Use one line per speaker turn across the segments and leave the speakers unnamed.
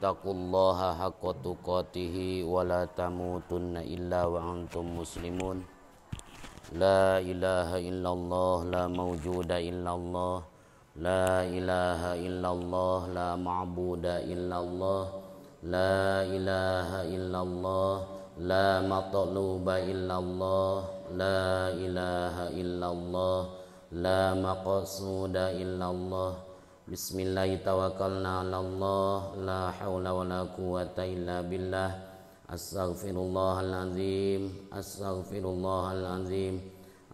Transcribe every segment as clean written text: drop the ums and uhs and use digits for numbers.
ittaqullaha haqqa tuqatih wa la tamutunna illa wa antum muslimun. La ilaha illallah, la mawjuda illallah, la ilaha illallah, la ma'buda illallah, la ilaha illallah, la matluba illallah, la ilaha illallah, la maqsuda illallah. Bismillahi tawakkalna 'alallah, la haula wala quwwata illa billah. Astaghfirullahaladzim, astaghfirullahaladzim,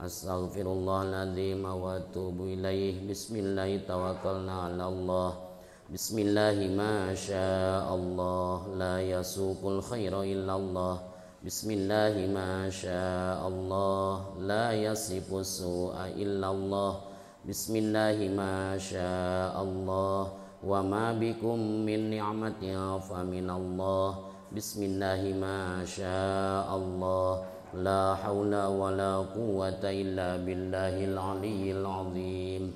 astaghfirullahaladzim wa atubu ilaih. Bismillahi tawakkalna 'alallah. Bismillahi ma sya'allah, la yasuqul khaira illallah. Bismillahi ma sya'allah, la yasifus su'a illallah. Bismillahi ma sya'allah, wa ma bikum min ni'matin fa minallah. Bismillahi ma sya'allah, la hawla wa la quwwata illa billahil aliyyil azim.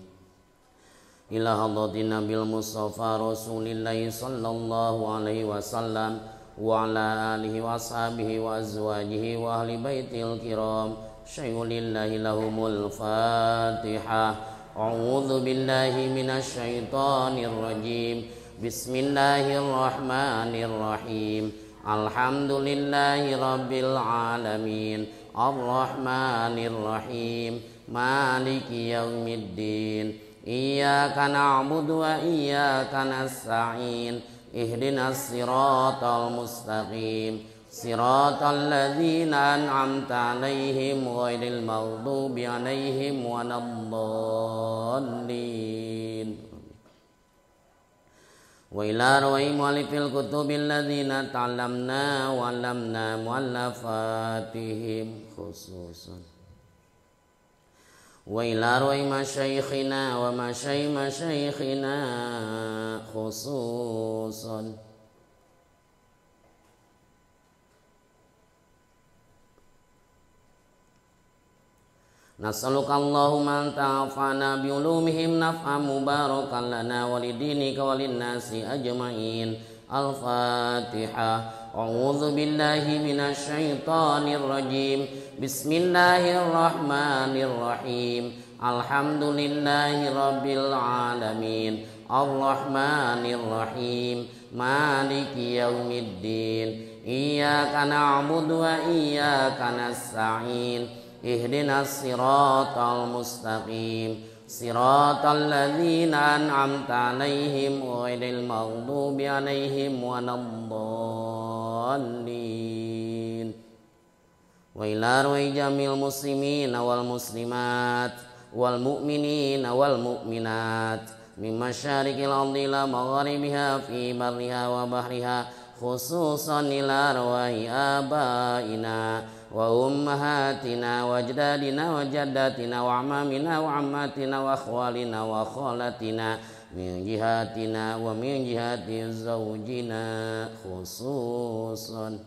Ila hadratin Nabil Mustafa Rasulillahi sallallahu alaihi wasallam wa ala alihi wa ashabihi wa azwajihi wa ahli baitil kiram. Syai'ulillahi lahumul Fatihah. A'udzu billahi minasy syaithanir rajim. Bismillahirrahmanirrahim. Alhamdulillahi rabbil alamin. Arrahmanir rahim. Maliki yaumiddin. Iyyaka na'budu wa iyyaka nasta'in. Ihdinas siratal mustaqim. Siratal ladzina an'amta 'alaihim ghairil maghdubi 'alaihim waladdallin. Wa ila rawai mu'allifil kutubil ladzina ta'allamna wa 'allamna mu'allafatihim khususan. Wa ila rawai masyayikhina wa masyayikhina khususan. Nas'aluka Allahumma an ta'afana bi ulumihim naf'an mubarakan lana wa lidinika wa linnasi ajma'in. Al-Fatihah. A'udzu billahi minasy syaithanir rajim. Bismillahirrahmanirrahim. Alhamdulillahi rabbil alamin. Ar-Rahmanir Rahim. Maliki yaumiddin. Iyyaka na'budu wa iyyaka nasta'in. Ihdinas siratal mustaqim. Siratal ladzina an'amta 'alaihim ghairil maghdubi 'alaihim waladdallin. Wa ila ruhi jamil muslimin wal muslimat wal mu'minin wal mu'minat min masyariqil ardi ila magharibiha fi barriha wa bahriha khususan ila arwahi abaina wa ummahatina wa ajdadina wa jaddatina wa amamina wa ammatina wa akhwalina wa khalatina min jihatina wa min jihati zawjina khususan.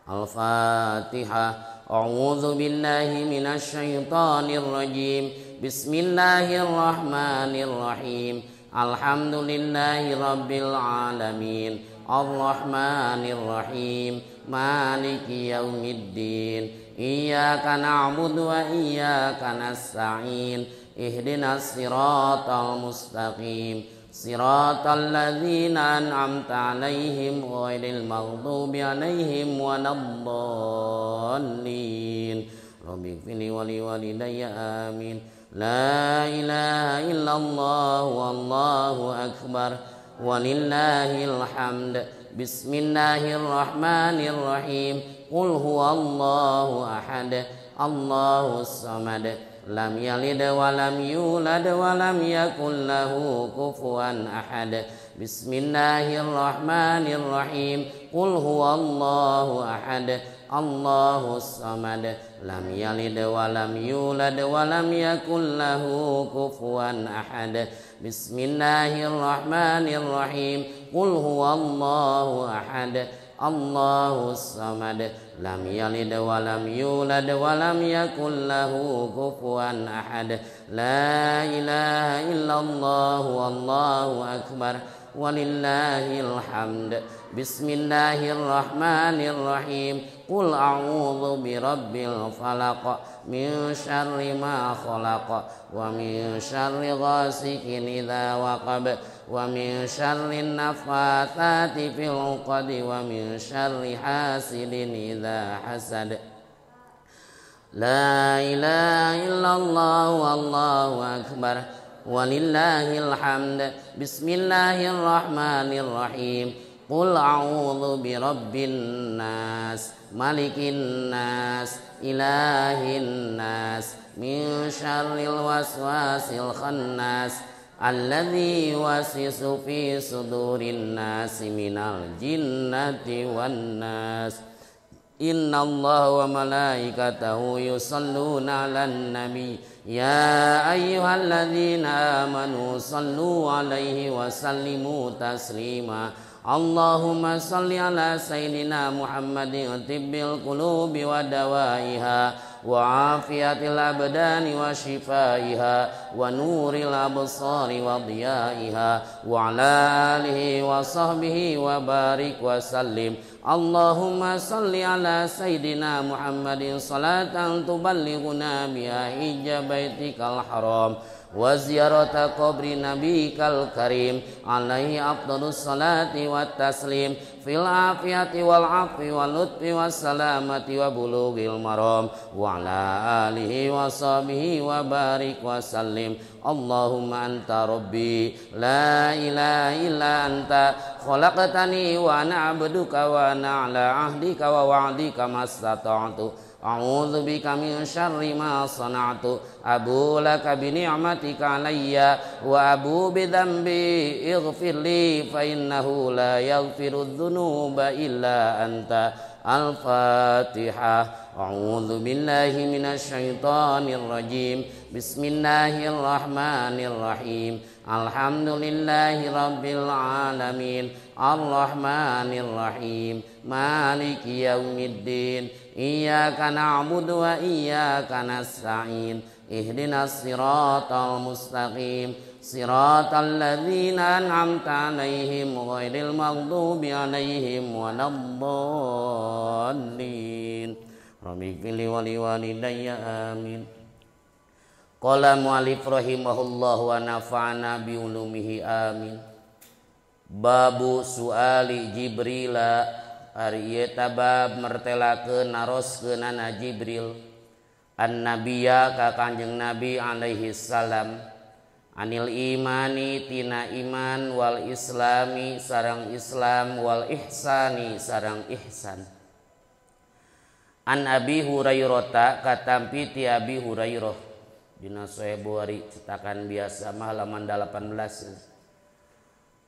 Al-Fatihah. A'udzu billahi minasy syaithanir rajim. Bismillahirrahmanirrahim. Alhamdulillahi rabbil alamin. Ar-Rahmanir Rahim. Maliki yaumiddin. Iyyaka na'budu wa iyyaka nasta'in. Ihdinas siratal mustaqim. Siratal ladzina an'amta 'alaihim ghairil maghdubi 'alaihim waladdallin. Rabbi ighfirli wa li walidayya amin. La ilaha illallah wallahu akbar. Walillahil hamd. Bismillahirrahmanirrahim. Qul huwallahu ahad. Allahus samad. Lam yalid wa lam yulad wa lam yakul lahu kufuwan ahad. Bismillahirrahmanirrahim. Qul huwallahu ahad. Allahus samad. Lam yalid wa lam yulad wa lam yakul lahu kufuwan ahad. Bismillahirrahmanirrahim. Qul huwallahu ahad. Allahus samad lam yalid wa lam yulad wa lam yakul lahu kufuwan ahad. La ilaha illallah wallahu akbar walillahil hamd. Bismillahirrahmanirrahim. Qul a'udzu birabbil falaq min syarri ma khalaq wa min syarri ghasikin idza waqab wa min syarri naffatsati fil 'uqad wa min syarri hasidin idza hasad. La ilaha illallah wallahu akbar walillahil hamd. Bismillahirrahmanirrahim. Qul a'udzu birabbin nas malikin nas ilahin nas min syarril waswasil khannas alladzi yuwaswisu fi sudurin nas minal jinnati wan nas. Innallaha wa malaikatahu yusalluna 'alan nabi ya ayyuhalladzina amanu sallu 'alaihi wa sallimu taslima. Allahumma salli ala sayyidina Muhammadin tibbil qulubi wa dawaiha wa afiyatil abdani wa shifaiha wa nuril absari wa diyaiha wa ala alihi wa sahbihi wa barik wa sallim. Allahumma salli ala sayyidina Muhammadin salatan tuballighuna biha hijja baitikal haram wa ziyarata qabri nabikal karim alaihi afdalus salati wat taslim fil afiyati wal afwi wal lutfi was salamati wa bulughil maram wa ala alihi wa sahbihi wa barik wa sallim. Allahumma anta rabbi la ilaha illa anta khalaqtani wa ana abduka wa ana ala ahdika wa wa'dika mastata'tu. A'udzu bika min syarri ma sana'tu. Abu laka bi ni'matika alayya wa abu bi dzambi ighfirli fa innahu la yaghfiru dzunuba illa anta. Al-Fatihah. A'udzu billahi minasy syaithanir rajim. Bismillahirrahmanirrahim. Alhamdulillahi rabbil alamin. Ar-Rahmanir Rahim. Maliki yaumiddin. Iyyaka na'budu wa iyyaka nasta'in. Ihdinas siratal mustaqim. Siratal ladzina an'amta 'alaihim ghairil maghdubi 'alaihim waladdallin. Rabbi fili wali walidayya amin. Qala mu'allif rahimahullah wa nafa'ana bi ulumihi amin. Babu suali Jibrila. Ari ieu tabab mertelakeun naroskeunana Jibril an nabiyya ka Kanjeng Nabi alaihi salam anil imani tina iman wal islami sareng Islam wal ihsani sareng ihsan. An Abi Hurairah katampi ti Abi Hurairah dina Sahih Bukhari cetakan biasa mah halaman 18.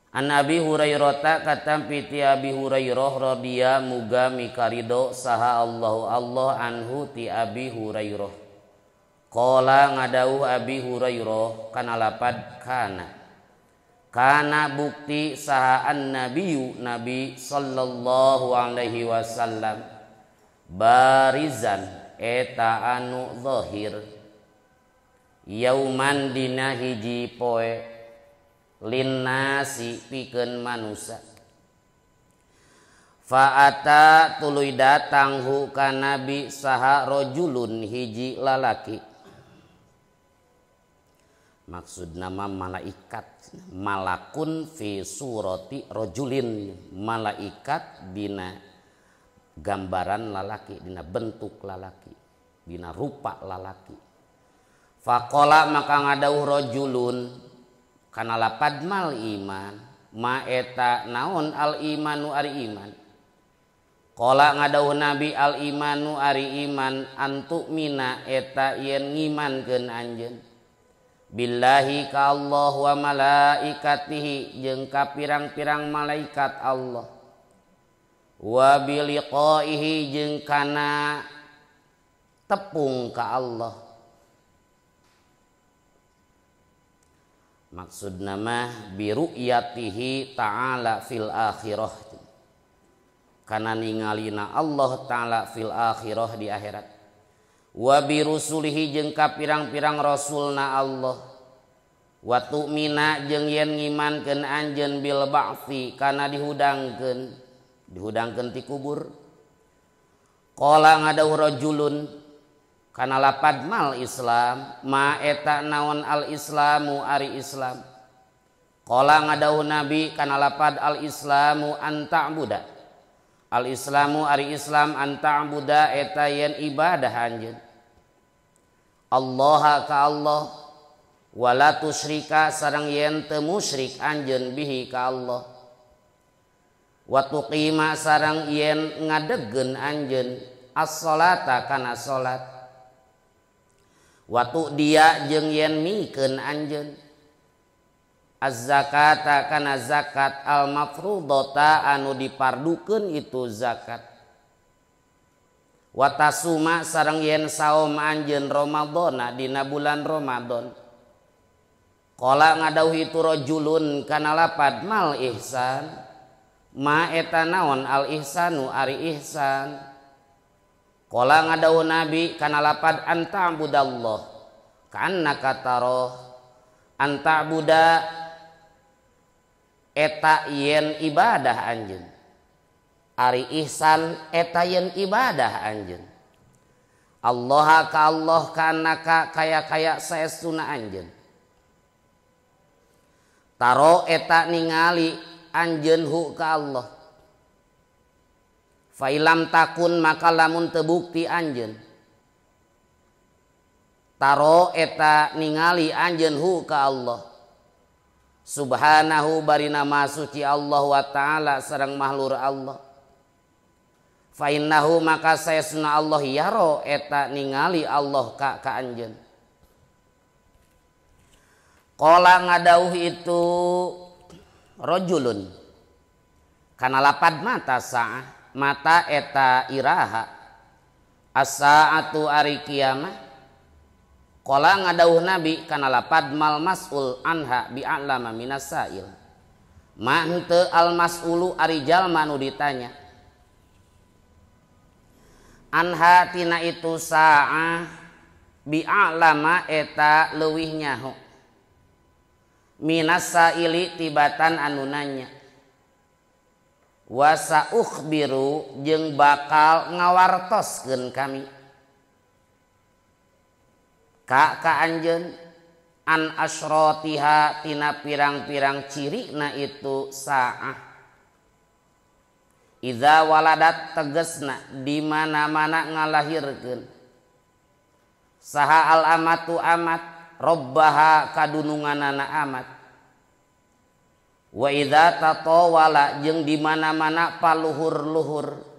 An Abi Hurairah katampi ti Abi Hurairah radhiya muga mikarido saha Allah anhu ti Abi Hurairah. Qala ngadauh Abi Hurairah kana lapad kana bukti saha an nabiyyu Nabi sallallahu alaihi wasallam barizan eta anu zahir yauman dina hiji poe linnasi pikeun manusia. Fa'ata tuluy datang hu ka Nabi saha rajulun hiji lalaki. Maksud nama malaikat, malakun fi surati rajulin, malaikat dina gambaran lalaki, dina bentuk lalaki, dina rupa lalaki. Faqala maka ngadauh rajulun kana lapad mal iman ma eta naon al imanu ari iman. Qala ngadauh Nabi al imanu ari iman antu mina eta yen ngimankeun anjeun billahi ka Allah wa malaikatihi jeung ka pirang-pirang malaikat Allah wa biliqaihi jeung kana tepung ka Allah. Maksud nama biru'yatihi ta'ala fil akhirah kana ningalina Allah taala fil akhirah di akhirat wa bi rusulihi jeung ka pirang-pirang rasulna Allah wa tu'mina jeung yen ngimankeun anjeun bil ba'tsi kana dihudangkeun ti kubur. Qala ngadauh rajulun kana lapad mal Islam ma eta naon al islamu ari Islam. Qala ngadauh Nabi kana lapad al islamu anta'buda. Al islamu ari Islam anta'buda eta yen ibadah anjeun Allah ka Allah wala tusyrika sareng yen teu musyrik anjeun bihi ka Allah wa tuqima sareng yen ngadegkeun anjeun as-salata kana salat wa tu'diya jeung yen mikeun anjeun az-zakata kana zakat al-mafrudata anu dipardukeun itu zakat wa tasuma sareng yen saum anjeun Ramadana dina bulan Ramadan. Qala ngadauh itu rajulun kana lapad mal ihsan ma eta naon al ihsanu ari ihsan. Qala ngadauh Nabi kana lapad anta budallah kannaka taro anta buda eta yen ibadah anjeun ari ihsan eta yen ibadah anjeun Allah ka Allah kannaka kaya saestuna anjeun taro eta ningali anjeun hu ka Allah fa ilam takun maka lamun teu bukti anjeun taro eta ningali anjeun hu ka Allah subhanahu barina maha suci Allah wa ta'ala sareng mahlur Allah fa innahu maka saestuna Allah yaro eta ningali Allah ka anjeun. Qala ngadauh itu rajulun kana lapad mata sa'ah mata eta iraha as-sa'atu ari kiamah. Qala ngadauh Nabi kana lapad mal mas'ul anha bi a'lama minas sa'il ma henteu al mas'ulu ari jalma nu ditanya anha tina itu sa'ah bi a'lama eta leuwih nyaho minas sa'ili tibatan anu nanya wa sa'ukhbiru jeung bakal ngawartoskeun kami ka anjeun an asyratiha tina pirang-pirang cirina itu sa'ah idza waladat tegesna di mana-mana ngalahirkeun saha al amatu amat robbaha kadununganana amat wa idza tatawala jeung di mana-mana paluhur-luhur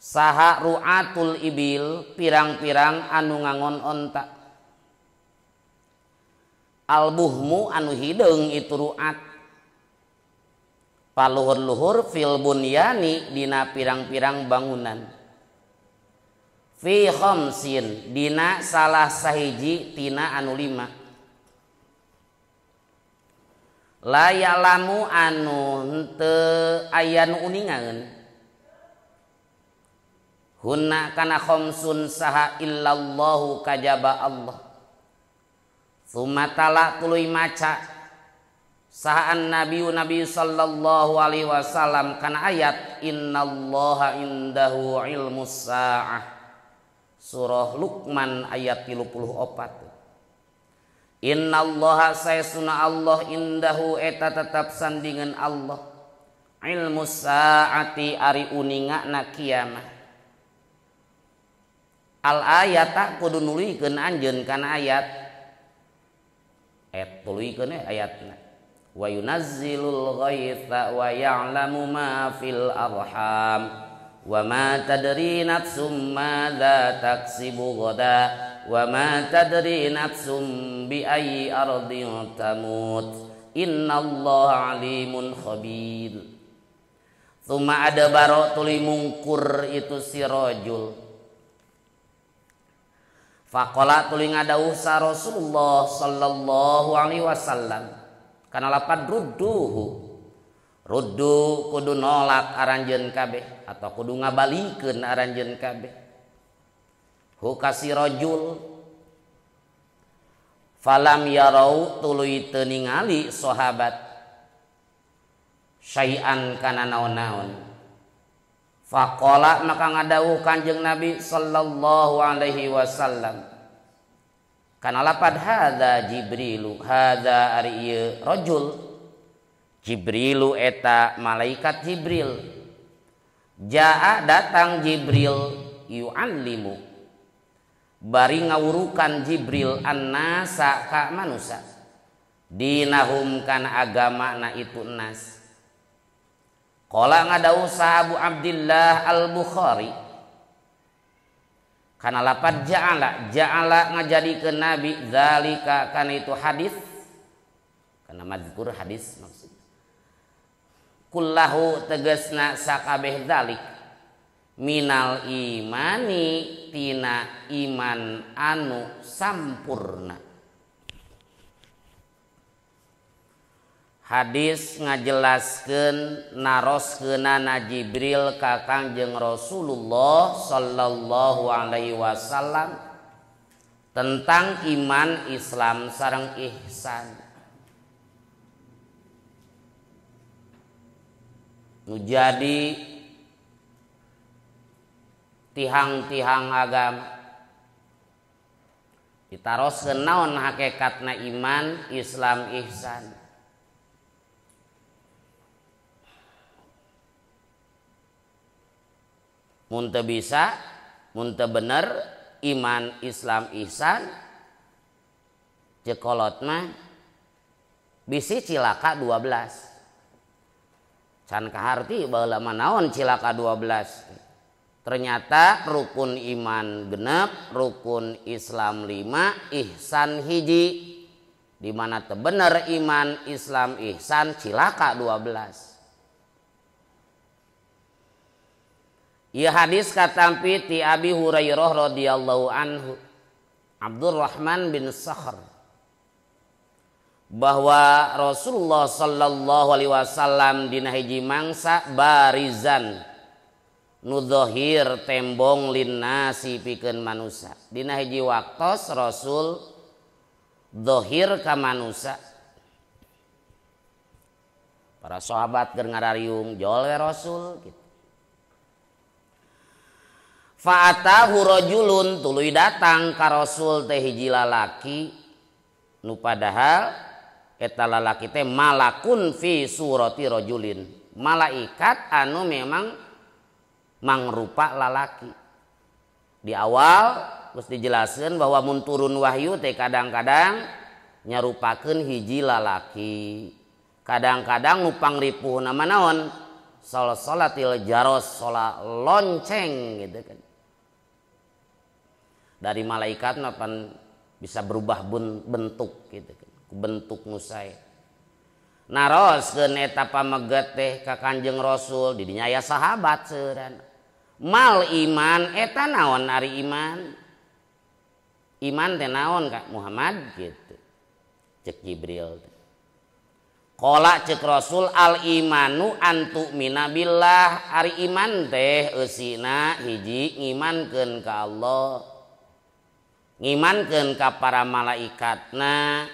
saha ru'atul ibil pirang-pirang anu ngangon onta albuhmu anu hideung itu ru'at paluhur-luhur fil bunyani dina pirang-pirang bangunan fi khamsin dina salah sahiji tina anu 5 la ya'lamu anu henteu aya nu uningaeun hunna kana khamsun saha illallahu kajaba Allah sumatala tuluy maca sahaan Nabi sallallahu alaihi wasallam kana ayat innallaha indahu ilmus saah surah Luqman ayat 34 innallaha saesuna Allah indahu eta tetap sandingan Allah ilmus saati ari uningana kiamah al ayata kudu nuluykeun anjeun kana ayat tuluykeun ayatna wa yunazzilul ghaitha wa ya'lamu ma fil arham wa ma tadri nafsum madza taksibu ghada wa ma tadri nafsum bi ayyi ardin tamut innallaha alimun khabir. Tsumma adbara tuluy mungkur itu si rajul faqala tuluy ngadauh sa Rasulullah sallallahu alaihi wasallam kana lapad rudduhu Ruddu kudu nolak aranjeun kabeh atau kudu ngabalikeun aranjeun kabeh. Hu kasi rajul falam yarau tuluy teu ningali sahabat syai'an kana naon-naon. Faqala maka ngadawuh Kanjeng Nabi sallallahu alaihi wasallam kana lapad hadza Jibrilu hadza ari ieu rajul Jibrilu eta malaikat Jibril. Jaa datang Jibril yu'allimu bari ngawurukan Jibril annasa ka manusia dinahum kana agama na itu nas. Qala ngadau sahabu Abdillah al-Bukhari kana lapad ja'ala ngajadikeun Nabi zalika kana itu hadis kana mazkur hadis maksud kullahu tegasna sakabeh zalik minal imani tina iman anu sampurna. Hadis ngajelaskeun naroskeunana Jibril ka Kangjeng Rasulullah sallallahu alaihi wasallam tentang iman Islam sareng ihsan. Nu jadi tihang-tihang agama ditaroskeun naon hakikatna iman Islam ihsan. Mun teu bisa mun teu bener iman Islam ihsan cekolot mah bisi cilaka 12. Can kaharti baheula mah naon cilaka 12. Ternyata rukun iman genep, rukun Islam 5, ihsan hiji. Di mana teu bener iman Islam ihsan cilaka 12. Ieu hadis katampi ti Abi Hurairah radhiyallahu anhu. Abdurrahman bin Sakhr bahwa Rasulullah sallallahu alaihi wasallam dina hiji mangsa barizan nu dhahir tembong linnasi pikeun manusia. Dina hiji waktos Rasul dhahir ka manusia. Para sahabat keur ngarariung jol we Rasul gitu. Fa'atahu rajulun tuluy datang ka Rasul teh hiji lalaki nu padahal eta lalaki teh malakun fi surati rajulin, malaikat anu memang mangrupa lalaki. Di awal terus dijelaskeun bahwa mun turun wahyu teh kadang-kadang nyarupakeun hiji lalaki, kadang-kadang nu pangripuhna naon salatil jaros, salat lonceng gitu kan. Dari malaikat napan bisa berubah bentuk gitu kan. Bentuk nusai naroskeun eta pameget teh ka Kanjeng Rasul di dinya aya sahabat seueurana. Mal iman eta naon ari iman? Iman teh naon Kak Muhammad gitu. Cek Jibril. Qala cek Rasul al imanu antu minabillah, ari iman teh eusina hiji ngimankeun ka Allah. Ngimankeun ka para malaikatna.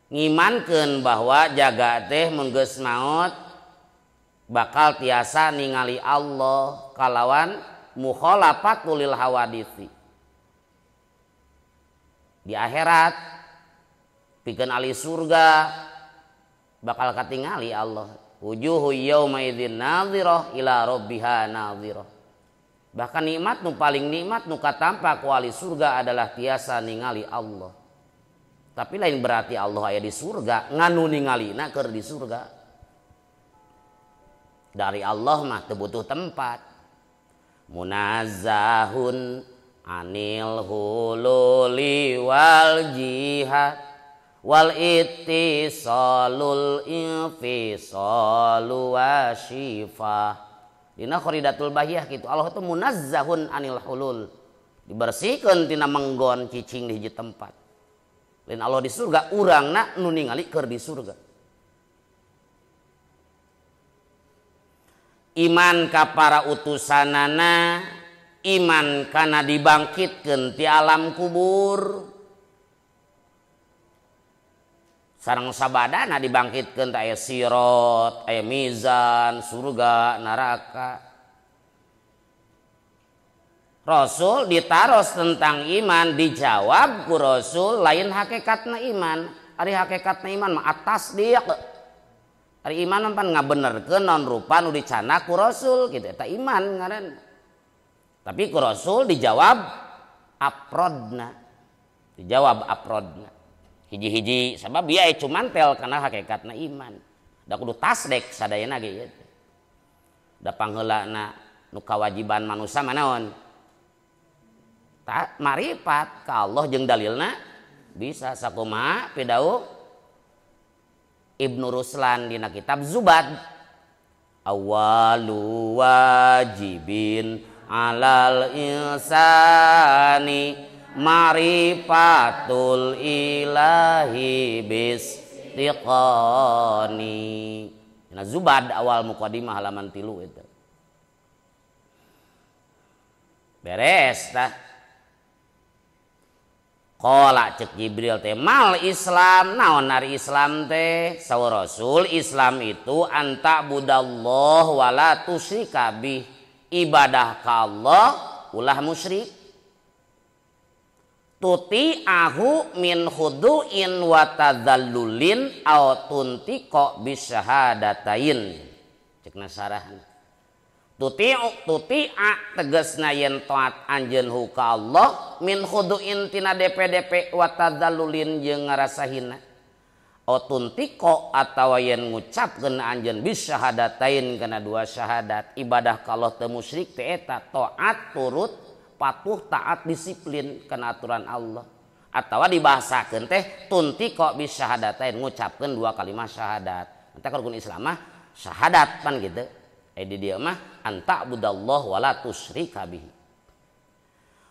Ngimankeun bahwa jaga teh mun geus maot bakal tiasa ningali Allah kalawan mukhalafatul lil hawaditsi. Di akhirat pikeun ahli surga bakal katingali Allah. Wujuhu yauma idzin nadhirah ila rabbiha nadhirah. Bahkan nikmat nu paling nikmat nu katampa ku ahli surga adalah tiasa ningali Allah. Tapi lain berarti Allah aya di surga, nganu ningalina keur di surga. Dari Allah mah teu butuh tempat. Munazzahun anil hululi wal jihad wal ittisalul infisalu wasyifa. Dina Kharidatul Bahiyah gitu. Allah itu munazzahun anil hulul. Dibersihkeun tina menggon cicing di hiji tempat. Lain Allah di surga urangna nu ningali keur di surga. iman ka para utusanana, iman kana dibangkitkeun ti alam kubur. Sareng sabadana dibangkitkeun teh aya sirat, aya mizan, surga, neraka. Rasul ditaros tentang iman, dijawab ku Rasul lain hakikatna iman. Ari hakikatna iman mah atas dia. Ari iman pan ngabenerkeun naon rupa nu dicana ku Rasul kitu eta iman ngaran. Tapi ku Rasul dijawab afrodna. Dijawab afrodna. Hiji-hiji sabab bieu cuman tel kana hakikatna iman. Da kudu tasdek sadayana ge ieu. Da pangheulana nu kawajiban manusia manaon? Tak marifat ka Allah jeung dalilna bisa sakumaha pidau Ibnu Ruslan dina kitab Zubad. Awwalu wajibin alal insani marifatul ilahi bistiqani. Nah Zubad awal muqaddimah halaman 3 itu. Beres tah. Qala cek Jibril teh mal Islam naon ari Islam teh saur Rasul Islam itu anta budallah wala tusyrika bih ibadah ka Allah ulah musyrik tuti ahu min khudu'in wa tadzallulin aw tuntiqa bisyahadatain cek nasarahna tuti tegasna yen taat anjeun ka Allah min khudu'in tina DP wa tadzallulin jeung ngarasahina aw tuntiqa atawa yen ngucapkeun anjeun bisyahadatain kana dua syahadat ibadah ka Allah teu musyrik teh eta taat turut patuh taat disiplin kana aturan Allah atawa dibahasakeun teh tuntiqa bisyahadatain ngucapkeun dua kalimat syahadat eta rukun Islam mah syahadat pan gitu di dia mah anta budallah wala tusyrika bihi.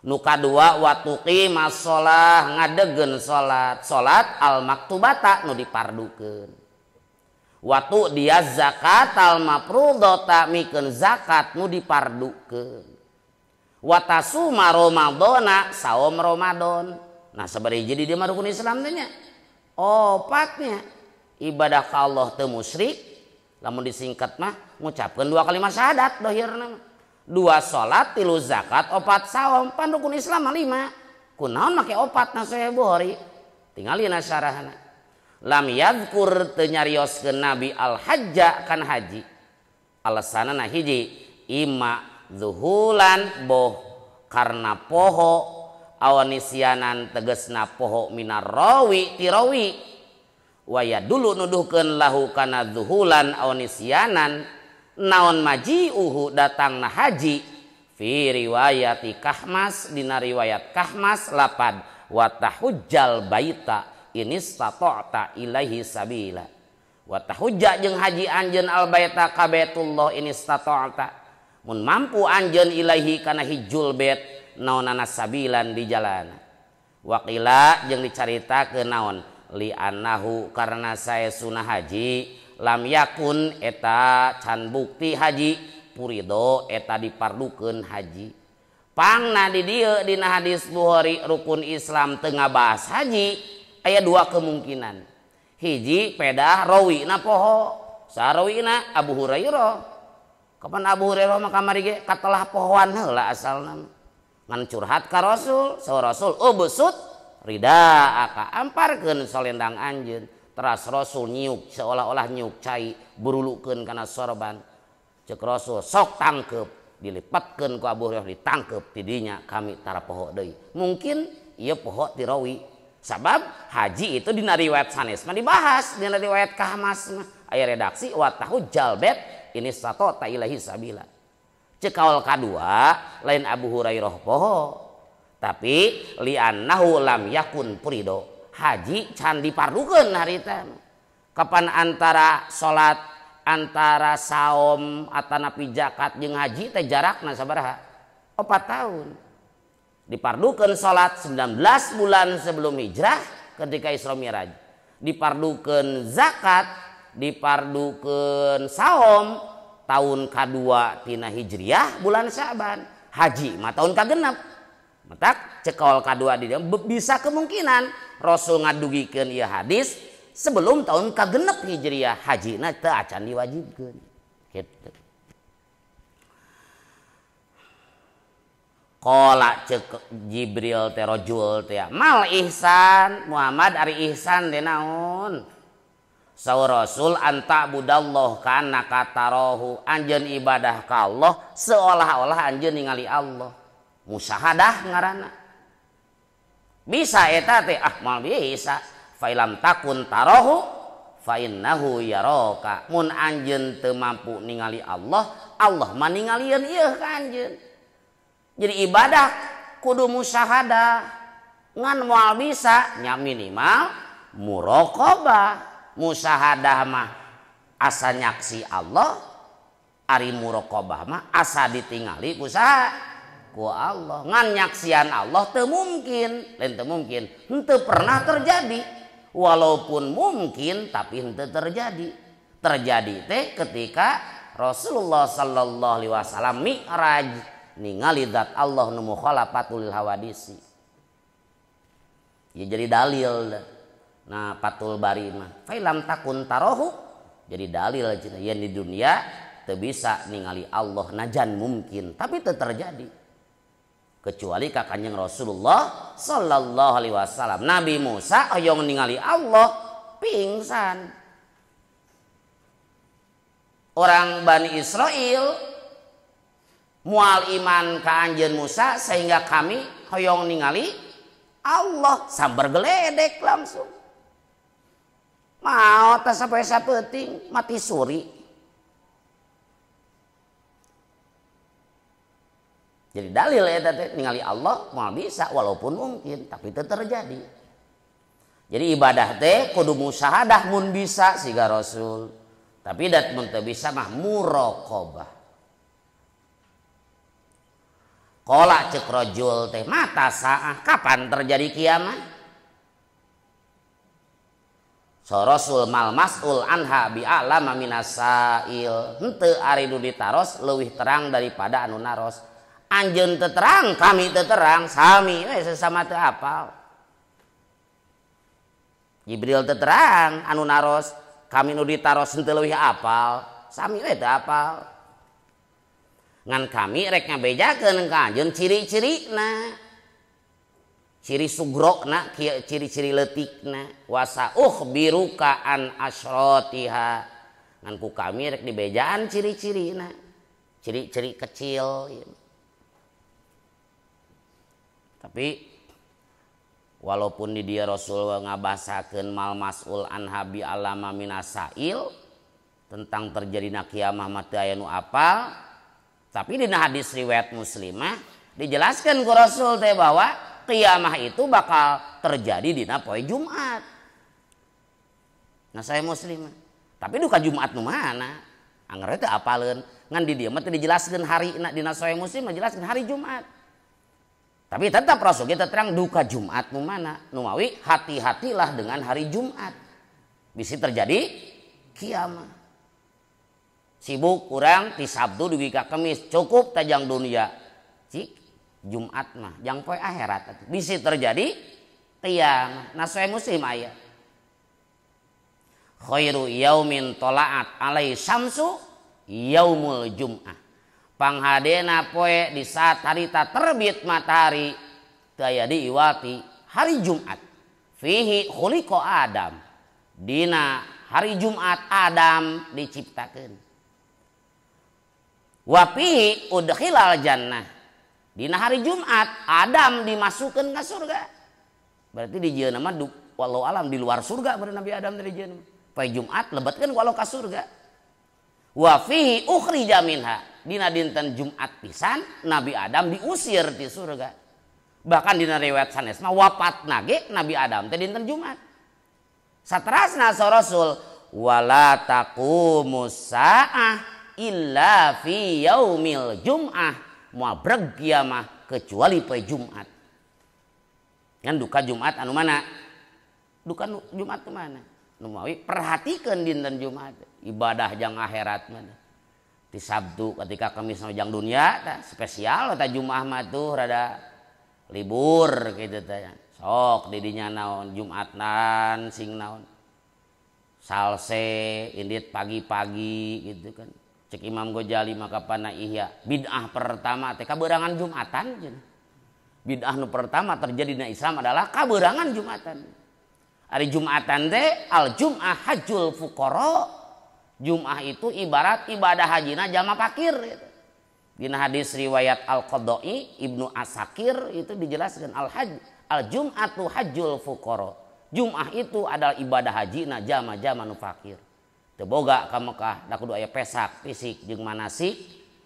Nu kadua wa tuqimas shalah ngadegeun salat al maktubata nu dipardukeun. Wa tu dia zakat al mafrudata mikeun zakat nu dipardukeun. Wa tasuma ramadana saum Ramadan. Nah sabari jadi dia mah rukun Islam teh nya. Opatnya ibadah ka Allah teu musyrik. Lamun disingkat mah ngucapkeun dua kalimat syahadat dohirna mah. Dua salat, tilu zakat, opat saum, pan rukun Islam mah 5. Kunaon make opatna Sahih Bukhari? Tingalina syarahna. Lam yadhkur teu nyarioskeun Nabi al hajja kan haji. Alasanana hiji imma zuhulan boh karena poho awanisianan tegesna poho minar rawi tirawi. Waya dulu nuduhkeun lahu kana zuhulan aw nisyanan naon maji'uhu datangna haji fi riwayati Kahmas dina riwayat Kahmas lapad wa tahujjal baita inistata'ta ilaihi sabila wa tahujja jeung haji anjeun al baita ka Baitullah inistata'ta mun mampu anjeun ilaihi kana hijjul bait naonana sabilan di jalan waqila jeung dicaritakeun naon li annahu karena saya sunah haji lam yakun eta can bukti haji purido eta dipardukeun haji pangna di dieu dina hadis Bukhari rukun Islam teu ngabahas haji aya dua kemungkinan hiji pedah rawina poho sarawina Abu Hurairah kapan Abu Hurairah mah kamari ge katelah pohoan heula asalna ngan curhat ka Rasul saur Rasul besut rida aka amparkeun salendang anjeun teras Rasul nyiuk seolah-olah nyiuk cai burulukeun kana sorban ceuk Rasul sok tangkep dilipatkeun ku Abu Hurairah ditangkep ti dinya kami tara poho deui mungkin ieu poho ti rawi sabab haji itu dina riwayat sanes mah dibahas dina riwayat Kahmas mah aya redaksi wa tahujjal bait ini sato ta ilahi sabila ceuk kaul kadua lain Abu Hurairah poho tapi li'annahu lam yakun purido haji can dipardukeun harita kapan antara salat antara saum atanapi zakat jeung haji teh jarakna sabaraha 4 tahun dipardukeun salat 19 bulan sebelum hijrah ketika Isra Mi'raj dipardukeun zakat dipardukeun saum tahun kedua tina hijriyah bulan Syaban. Haji mah tahun kagenep. Matak cekol kedua di dia bisa kemungkinan Rasul ngadugikeun ieu hadis sebelum tahun kagenep hijriyah, hajina teu acan diwajibkeun. Kitu. Qala cek Jibril teh rajul teh mal ihsan Muhammad ari ihsan teh naon? Saur Rasul anta budallah kana katarahu anjeun ibadah ka Allah seolah-olah anjeun ningali Allah. Musyahadah ngaranna. Bisa eta teh mal bisa. Fa ilam takun tarahu fa innahu yaraka. Mun anjeun teu mampu ningali Allah, Allah mah ningalieun ieu ka anjeun. Jadi ibadah kudu musyahadah. Ngan moal bisa nya minimal muraqabah. Musyahadah mah asa nyaksi Allah, ari muraqabah mah asa ditingali ku Allah. Ngan nyaksian Allah teu mungkin, lain teu mungkin, henteu pernah terjadi. Walaupun mungkin tapi henteu terjadi. Terjadi teh ketika Rasulullah sallallahu alaihi wasallam mi'raj ningali zat Allah nu mukhalafatul hawadisi. Ya jadi dalil. Nah, Fathul Bari mah fa lam takun tarahu jadi dalil cenah yen di dunia teu bisa ningali Allah najan mungkin tapi teu terjadi. Kecuali ka Kanjeng Rasulullah sallallahu alaihi wasallam. Nabi Musa hoyong ningali Allah pingsan. Orang Bani Israel mual iman ka anjeun Musa sehingga kami hoyong ningali Allah sambar geledek langsung. Mau tas sampai sapeting mati suri. Jadi dalil eta teh ningali Allah moal bisa walaupun mungkin tapi teu terjadi. Jadi ibadah teh kudu musyahadah mun bisa siga Rasul. Tapi dat mun teu bisa mah muraqabah. Qala cek rajul teh mata saah kapan terjadi kiamat? So Rasul mal mas'ul anha bi a'lama minasail. Henteu ari nu ditaros leuwih terang daripada anu naros. Anjeun teu terang, kami teu terang, sami we sesama teu apal. Jibril teu terang, anu naros, kami nu ditaros henteu leuwih apal, sami we teu apal. Ngan kami rek ngabejakeun ka anjeun ciri-cirina. Ciri sugrokna, ciri-ciri leutikna, wasa biruka an asyratiha. Ngan ku kami rek dibejaan ciri-cirina. Ciri-ciri kecil ya. Tapi walaupun di dia Rasul ngabasakeun mal mas'ul anha bi alama minasail tentang terjadina kiamah mah teu aya nu apal, tapi dina hadis riwayat Muslimah dijelaskan ku Rasul teh bahwa kiamah itu bakal terjadi dina poe Jumat. Nah saya Muslimah. Tapi duka Jumat nu mana? Angger teh apaleun. Ngan di dieu mah teu dijelaskeun harina dina Sahih Muslim dijelaskeun hari Jumat. Tapi tetap Rasul kita terang duka Jumat nu mana? Numawi hati-hatilah dengan hari Jumat. Bisa terjadi kiamat. Sibuk kurang ti Sabtu dugi ka Kemis cukup tajang dunia. Cik Jumat mah jang poe akhirat bisa terjadi kiamat. Nah Sahih Muslim aya. Khairu yaumin tola'at alai syamsu yaumul jum'ah. Panghadena poe di saat harita terbit matahari daya diiwati hari Jumat. Fihi khuliqa Adam. Dina hari Jumat Adam diciptakeun. Wa fihi udkhilal jannah. Dina hari Jumat Adam dimasukkeun ka surga. Berarti di jieuna mah walau alam di luar surga berarti Nabi Adam dari jieuna. Poe Jumat lebetkeun walau ka surga. Wa fihi ukhrija minha. Dina dinten Jumat pisan Nabi Adam diusir di surga. Bahkan dina riwayat sanes mah wafat ge Nabi Adam teh dinten Jumat. Saterasna sa Rasul wala taqumus saah illa fi yaumil jum'ah. Moal breg kiamah kecuali poe Jumat. Kan duka Jumat anu mana? Duka Jumat tu mana? Nu mawi perhatikeun dinten Jumat ibadah jang akhirat mana. Ti Sabtu ketika Kamis nojang dunia tah spesial eta Jumaah mah tuh rada libur gitu teh. Sok di dinya naon Jumatan sing naon salse indit pagi-pagi gitu kan. Cek Imam Ghazali maka pana ihya bid'ah pertama teh kaberangan Jumatan cenah. Bid'ah nu pertama terjadi di Islam adalah kaberangan Jumatan. Hari Jumatan teh al Jum'ah hajjul fuqara. Jum'ah itu ibarat ibadah hajina jama fakir gitu. Dina hadis riwayat Al-Qadai Ibnu Asakir itu dijelaskan al Jum'atu hajjul fuqara. Jum'ah itu adalah ibadah hajina jama-jama nu fakir. Teu boga ka Mekah da kudu aya pesak fisik jeung manasik,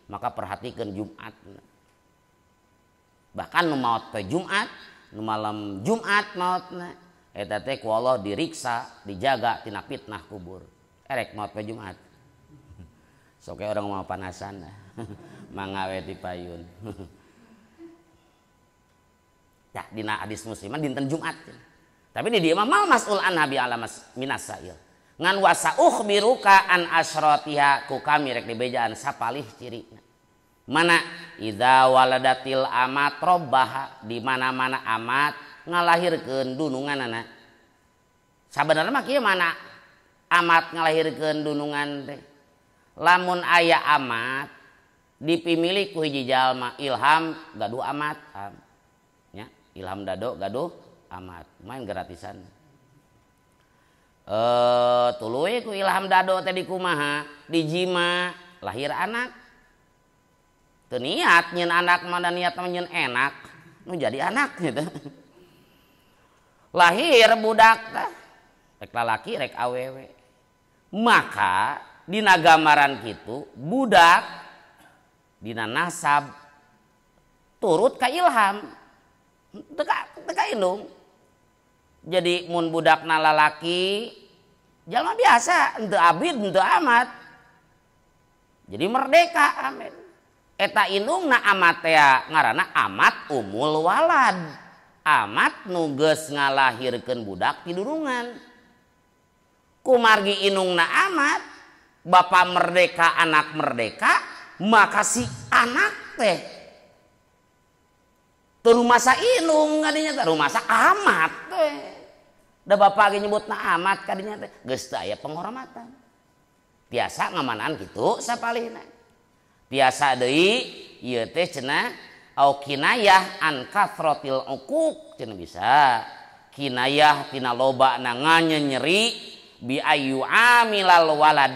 maka perhatikeun Jumat. Bahkan nu maot poe Jumat, nu malam Jumat maotna eta teh ku Allah diriksa, dijaga tina fitnah kubur. Erek maot poe Jumat. Sok orang mau panasan dah. Mangawe ti payun. Tah dina hadis Muslim dinten Jumat. Tapi di dieu mah mal mas'ul an nabi alamas minas sa'il. Ngan wasa ukhbiruka an asyratiha ku kami rek dibejaan sapalih cirina. Mana idza waladatil amat robbaha di mana-mana amat ngalahirkeun dununganana. Sabenerna mah kieu mana amat ngalahirkeun dunungan teh. Lamun aya amat dipimilih ku hiji jalma Ilham gaduh amat nya Ilham Dado gaduh amat main gratisan. Tuluy ku Ilham Dado teh di kumaha dijima lahir anak. Teu niat nyeun anak mah da niat nyeun enak nu jadi anak gitu. Lahir budak tah rek lalaki rek awewe. Maka dina gambaran kitu budak dina nasab turut ka Ilham teka indung. Jadi mun budakna lalaki jalma biasa henteu abid henteu amat. Jadi merdeka amin. Eta indungna amat teh ngaranna amat umul walad. Amat nu geus ngalahirkeun budak ti durungan. Kumargi indungna amat bapak merdeka anak merdeka maka si anak teh teu rumasa indung kadinya teh rumasa amat teh. Da bapak ge nyebutna amat kadinya teh geus teu aya penghormatan. Tiasa ngamanaan kitu sapalihna. Tiasa deui ieu teh cenah au kinayah an kathratil uquq cenah bisa. Kinayah tina lobana nganyeri bi ayu amilal walad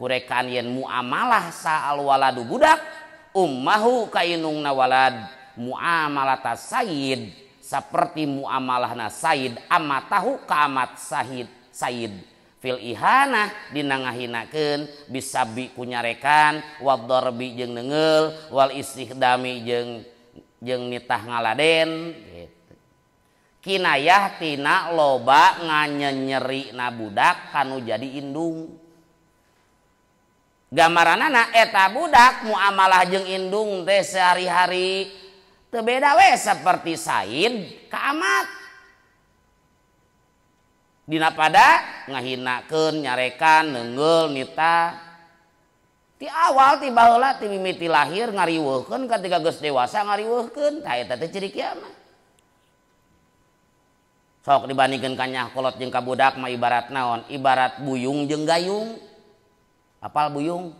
kurekan yen muamalah sa al waladu budak ummahu kainungna walad muamalata sayyid seperti muamalahna sayyid amatahu ka amat sayyid fil ihanah dina ngahinakeun bisabi kunyarekan waddarbi jeung neungeul wal istikhdami jeung nitah ngaladen gitu. Kinayah tina loba nganyenyerina budak kanu jadi indung. Gambaranana eta budak muamalah jeung indung teh sehari-hari teu beda we seperti said ka amat. Dina pada ngahinakeun nyarekan neungeul nita ti awal ti baheula ti mimiti lahir ngariweuhkeun ketika geus dewasa ngariweuhkeun tah eta teh ciri kiamat. Sok dibandingkeun ka nyah kolot jeung ka budak mah ibarat naon? Ibarat buyung jeung gayung. Apal buyung?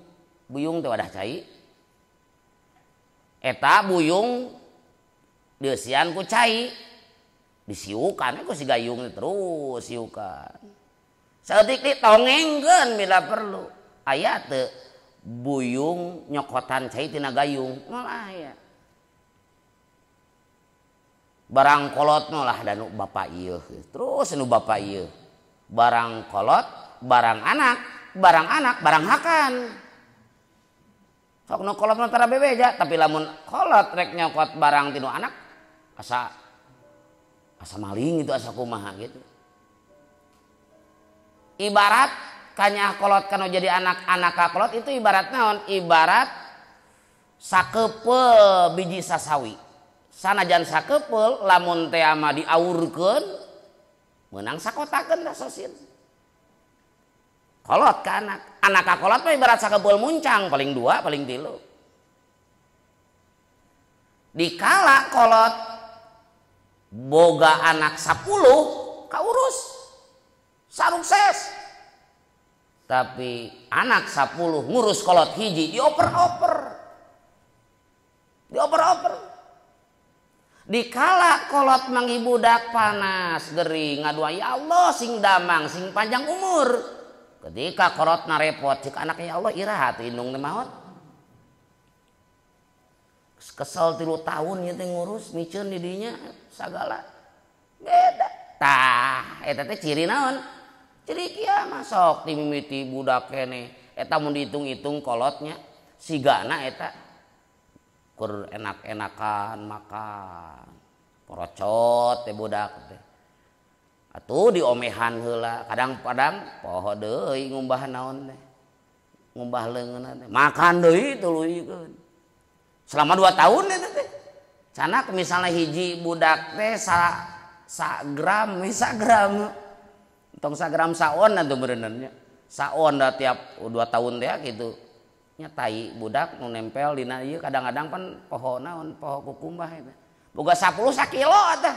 Buyung teh wadah cai. Eta buyung dieusian ku cai. Disiukan ku si gayung terus siukan. Saeutik ditongengkeun bila perlu. Aya teu buyung nyokotan cai tina gayung? Moal aya. Barang kolot lah danu bapak ieu. Terus nu bapak ieu. Barang kolot, barang anak, barang hakan. Sok nu kolot mah tara bebeja, tapi lamun kolot rek nyokot barang tinu anak asa maling itu asa kumaha gitu. Ibarat kanya kolot kanu jadi anak kolot itu ibarat naon? Ibarat sakepeul biji sasawi. Sanajan sakepeul lamun teh ama diaurkeun meunang sakotakeun da sosin. kolot ke anak kolot mah ibarat sakebeul muncang paling 2 paling 3 dikala kolot boga anak 10 kaurus sarukses tapi anak 10 ngurus kolot hiji dioper-oper dikala kolot manggi budak panas gering ngadua ya Allah sing damang sing panjang umur ketika kolot narepot cik anak ya Allah iraha teu indung teh maot kesel 3 tahun ieu teh ngurus miceun di dinya sagala beda tah eta teh ciri naon ciri kieu mah sok timimiti budak keneh eta mun dihitung-hitung kolotnya sigana eta kur enak-enakan makan porocot teh budak teh atuh diomehan heula kadang-kadang poho deui ngumbah naon teh ngumbah leungeunna teh makan deui tuluikeun selama 2 tahun eta teh canak misalnya hiji budak teh sa gram tong sagram saon atuh beuneunya saon da tiap 2 tahun teh kitu nya tai budak nu nempel dina ieu kadang-kadang pan poho naon poho kukumbah eta boga 10 sakilo eta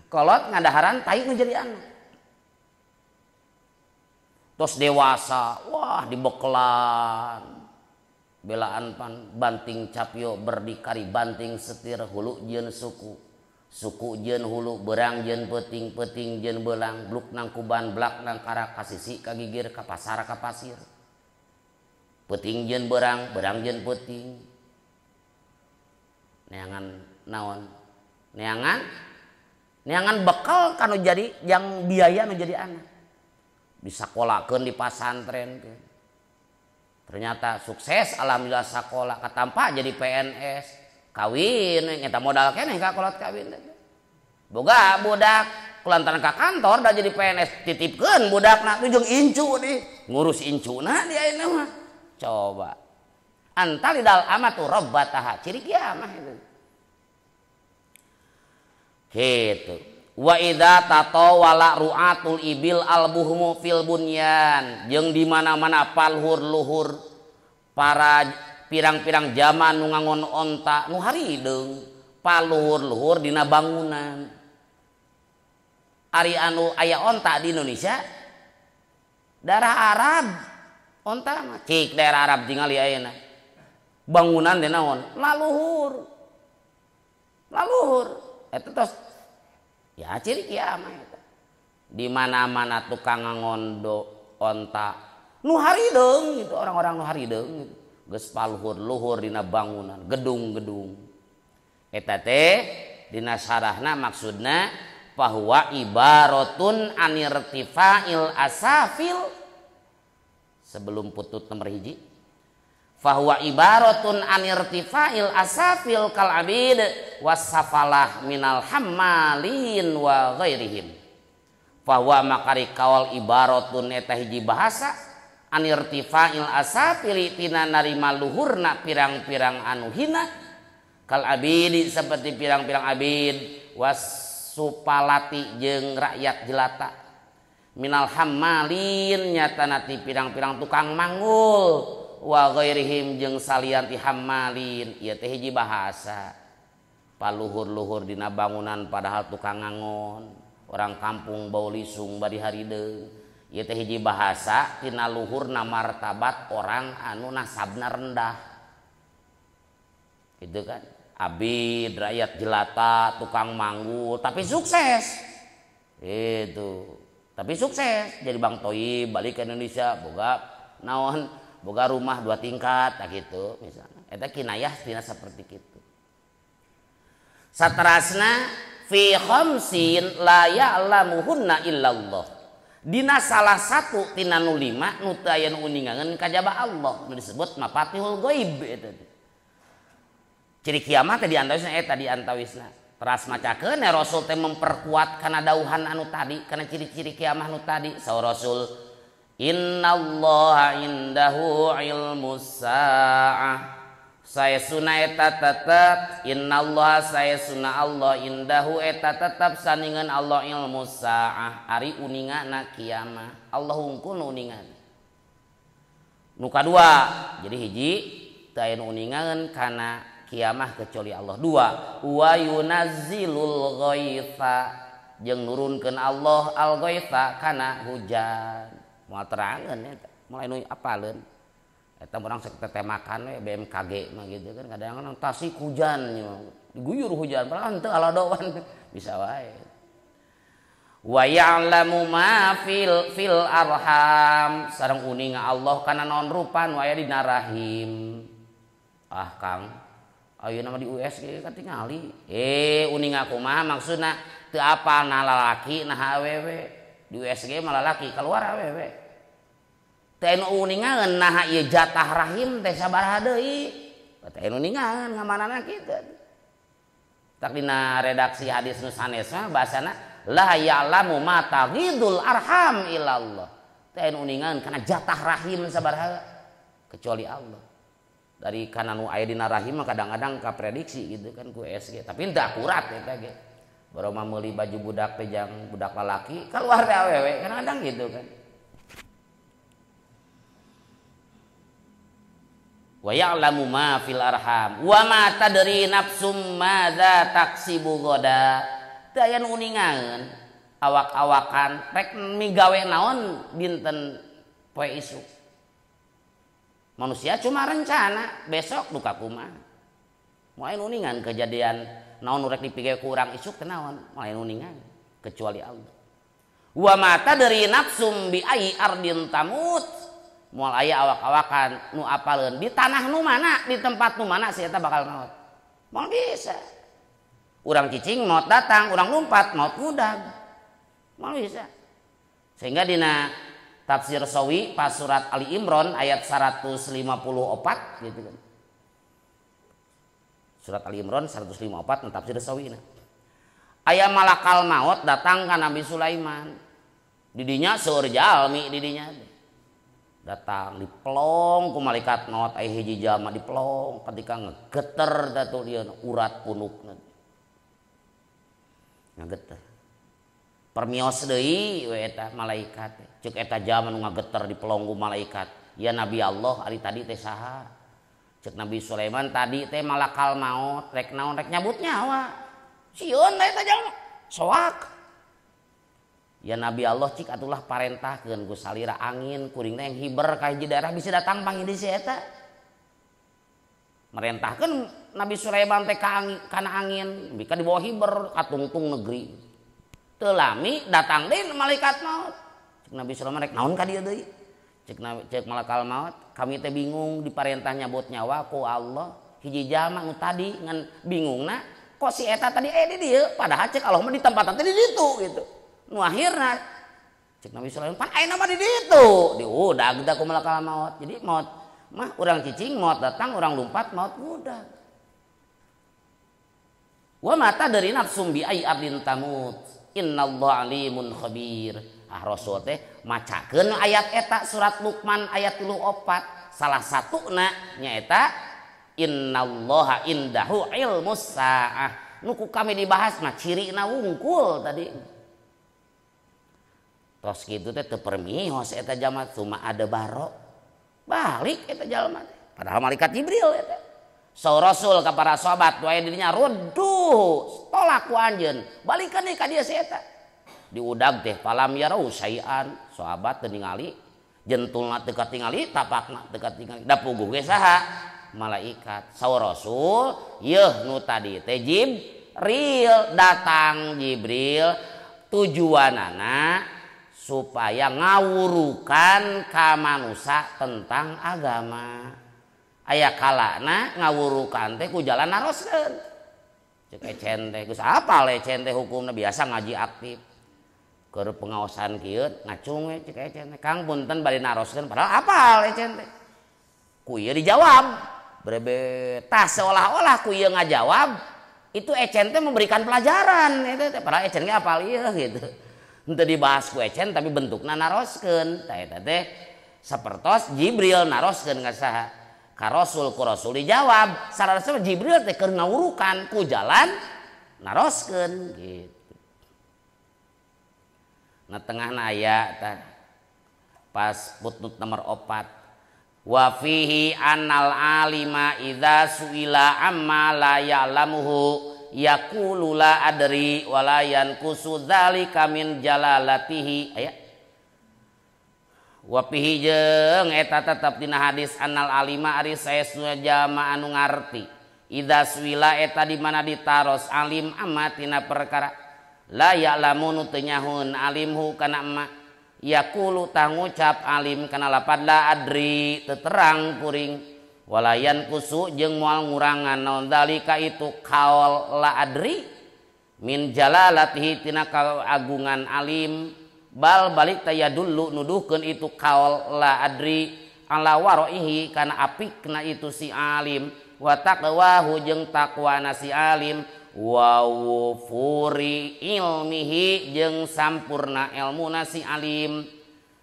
kolot ngadaharan tai nu jadi anak tos dewasa wah dibekelan belaan pan banting capio berdikari banting setir hulu jeun suku jeun hulu berang jeun peuting jeun beulang bluk nang kuban blak nang karak kasisi kagigir ka pasar ka pasir peuting jeun berang jeun peuting neangan naon neangan bekal kanu jadi yang biaya nu jadi anak disakolakeun di pasantren ternyata sukses alhamdulillah sakola katampa jadi PNS kawin eta modal keneh ka kolot kawin boga budak kulantaran ka kantor da jadi PNS titipkeun budakna tujung incu nih ngurus incuna dia ini mah coba antalidal amatu rabbataha ciri kiamah itu gitu wa idza tatawala ru'atul ibil albuhmu fil bunyan jeung di mana-mana palhur-luhur para pirang-pirang zaman nu ngangon onta nu harideung palhur-luhur dina bangunan ari anu aya onta di Indonesia daerah Arab onta mah cik daerah Arab tingali ayeuna bangunan teh naon laluhur eta tos ya ciri kiamah eta di mana-mana tukang ngondo onta nu harideung gitu orang-orang nu harideung gitu geus palhur-luhur dina bangunan gedung-gedung eta teh dina sarahna maksudna bahwa ibaratun anirtifa'il asafil sebelum putut nomor hiji fahuwa ibaratun anirtifa'il asafil kal abid wasafalah minal hammalin wa ghairihim fahuwa makari kawal ibaratun eta hiji bahasa anirtifa'il asafil tina narima luhurna pirang-pirang anu hina kal abid seperti pirang-pirang abid wasupalati jeung rakyat jelata minal hammalin nyata nati pirang-pirang tukang manggul wa ghairihim jeung salian ti hammalin ieu teh hiji bahasa paluhur-luhur dina bangunan padahal tukang ngangon orang kampung bau lisung bari harideung ieu teh hiji bahasa tina luhurna martabat orang anu nasabna rendah gitu kan abid rakyat jelata tukang manggul tapi sukses itu tapi sukses jadi Bang Toyib balik ke Indonesia boga naon boga rumah 2 tingkat tak gitu misalnya eta kinayah tina seperti kitu saterasna fi khamsin la ya'lamuhunna illallah dina salah satu tina nu 5 nu teu aya nu uningangeun kajaba Allah nu disebut mafatihul ghaib eta ciri kiamat teh diantawisna eta diantawisna teras macakeun Rasul teh memperkuat kana dauhan anu tadi kana ciri-ciri kiamah anu tadi saur Rasul innallaha indahu ilmus saah saya sunah eta tetep innallaha saya sunah Allah indahu eta tetep saningan Allah ilmu saah ari uningana kiamah Allah hungkul uningan nu kadua jadi hiji teu aya nu uningan kana kiamah kecuali Allah dua wa yunazzilul ghaitha jeung nurunkeun Allah al ghaitha kana hujan moal terangeun eta mulai nu apaleun eta urang sok tetemakan we BMKG mah gitu kan kadang-kadang tasik hujan diguyur hujan padahal henteu aladoan bisa wae wa ya'lamu ma fil arham sareng uninga Allah kana naon rupan aya dina rahim Kang ayeuna mah di USG katingali uninga kumaha maksudna teu apal na lalaki nah awewe di USG mah lalaki keluar awewe teh nu uningan nah ieu jatah rahim teh sabaraha deui teh nu uningan ngamanana kitu tak dina redaksi hadis nu sanes mah bahasana la ya'lamu ma taghidul arham illallah teh nu uningan kana jatah rahim sabaraha kecuali Allah dari kana nu aya dina rahim mah kadang-kadang kaprediksi gitu kan ku SG tapi teu akurat eta ge baru mah meuli baju budak teh jang budak lalaki keluar teh awewe kadang-kadang gitu kan wa ya'lamu ma fil arham wa ma tadri nafsum madza taksibu goda teu aya nu uningaeun awak-awakan rek migawe naon dinten poe isuk manusia cuma rencana besok duka kumaha moal aya nu uningan kejadian naon rek dipikeun ku urang isuk teh naon moal aya nu uningan kecuali Allah wa ma tadri nafsum bi ayyi ardin tamut moal aya awak-awakan nu apaleun di tanah nu mana di tempat nu mana si eta bakal maot moal bisa urang cicing maot datang urang lumpat maot ngudag moal bisa sehingga dina tafsir Sawi pas surat Ali Imran ayat 154 gitu kan surat Ali Imran 154 tafsir Sawi aya malakal maut datang ka Nabi Sulaiman didinya seueur jalmi didinya datang dipelong ku malaikat maut aya hiji jalma dipelong ketika ngegeter datu dia urat punukna ngageter permios deui we eta malaikat ceuk eta jalma nu ngageter dipelong ku malaikat ya Nabi Allah ari tadi teh saha ceuk Nabi Sulaiman tadi teh malakal maut rek naon rek nyabut nyawa sieun eta jalma soak ya Nabi Allah cik atulah parentahkeun ku salira angin kuring teh hiber ka hiji daerah bisa datang pangidi si eta merentahkeun Nabi Sulaiman teh kana angin bika di bawah hiber katungtung negeri teu lami datang deui malaikat maut cik Nabi Sulaiman rek naon ka dieu deui cek malakal maut kami teh bingung diparentah nyabut nyawa ku Allah hiji jalma nu tadi ngan bingungna kok si eta tadi di dieu padahal cek Allah mah di tempat teh di ditu gitu nu akhirna cek Nabi Sulaiman pan ayeuna mah di ditu diudag da ku malakal maut jadi maut mah urang cicing maut datang urang lumpat maut udag wa mata dari nafsum bi ayyi ardin tamut innallaha alimun khabir Rasul teh macakeun ayat eta surat Luqman ayat 34 salah satuna nyaeta innallaha indahu ilmus saah nu ku kami dibahas mah cirina wungkul tadi tos kitu teh teu permihos eta jalma cuma ada baro balik eta jalma teh padahal malaikat Jibril eta saur Rasul ka para sahabat wae dirinya ruddu tolak ku anjeun balikeun deui ka dieu si eta diudag teh palam yarau sayan sahabat teu ningali jentulna teu katingali tapakna teu katingali da puguh ge saha malaikat saur Rasul yeuh nu tadi teh Jibril datang Jibril tujuanana supaya ngawurukan ka manusia tentang agama aya kalana ngawurukan teh ku jalan naroskeun cek ecen teh geus apal ecen teh hukumna biasa ngaji aktif keur pengaosan kieu ngacung we cek ecen teh Kang punten bari naroskeun padahal apal ecen teh ku ieu dijawab berebet tah seolah-olah ku ieu ngajawab itu ecen teh memberikan pelajaran eta teh padahal ecen ge apal ieu gitu henteu dibahas ku ecen tapi bentukna naroskeun tah eta teh sapertos Jibril naroskeun ka saha ka Rasul ku Rasul dijawab sareng Jibril teh keur ngawurukan ku jalan naroskeun gitu. Na tengahna aya tah pas putnut nomor 4 wa fihi annal alima idza suila amma la ya'lamuhu yaqulu la adri wa la yanqusu dzalika min jalalatihi aya wa fihi jeung eta tetep dina hadis annal alima ari saestuna jalma anu ngarti idza suila eta di mana ditaros alim amma tina perkara la ya'lamu nu teu nyahun alimhu kana emma yaqulu tah ngucap alim kana lapad la adri teu terang kuring walayan kusu jeung moal ngurangan naon dalika itu kaul la adri min jalalatihi tina kagungan alim bal balik tayadullu nuduhkeun itu kaul la adri ala waraihi kana apikna itu si alim wa taqwahu jeung takwana si alim wa wufuri ilmihi jeung sampurna ilmuna si alim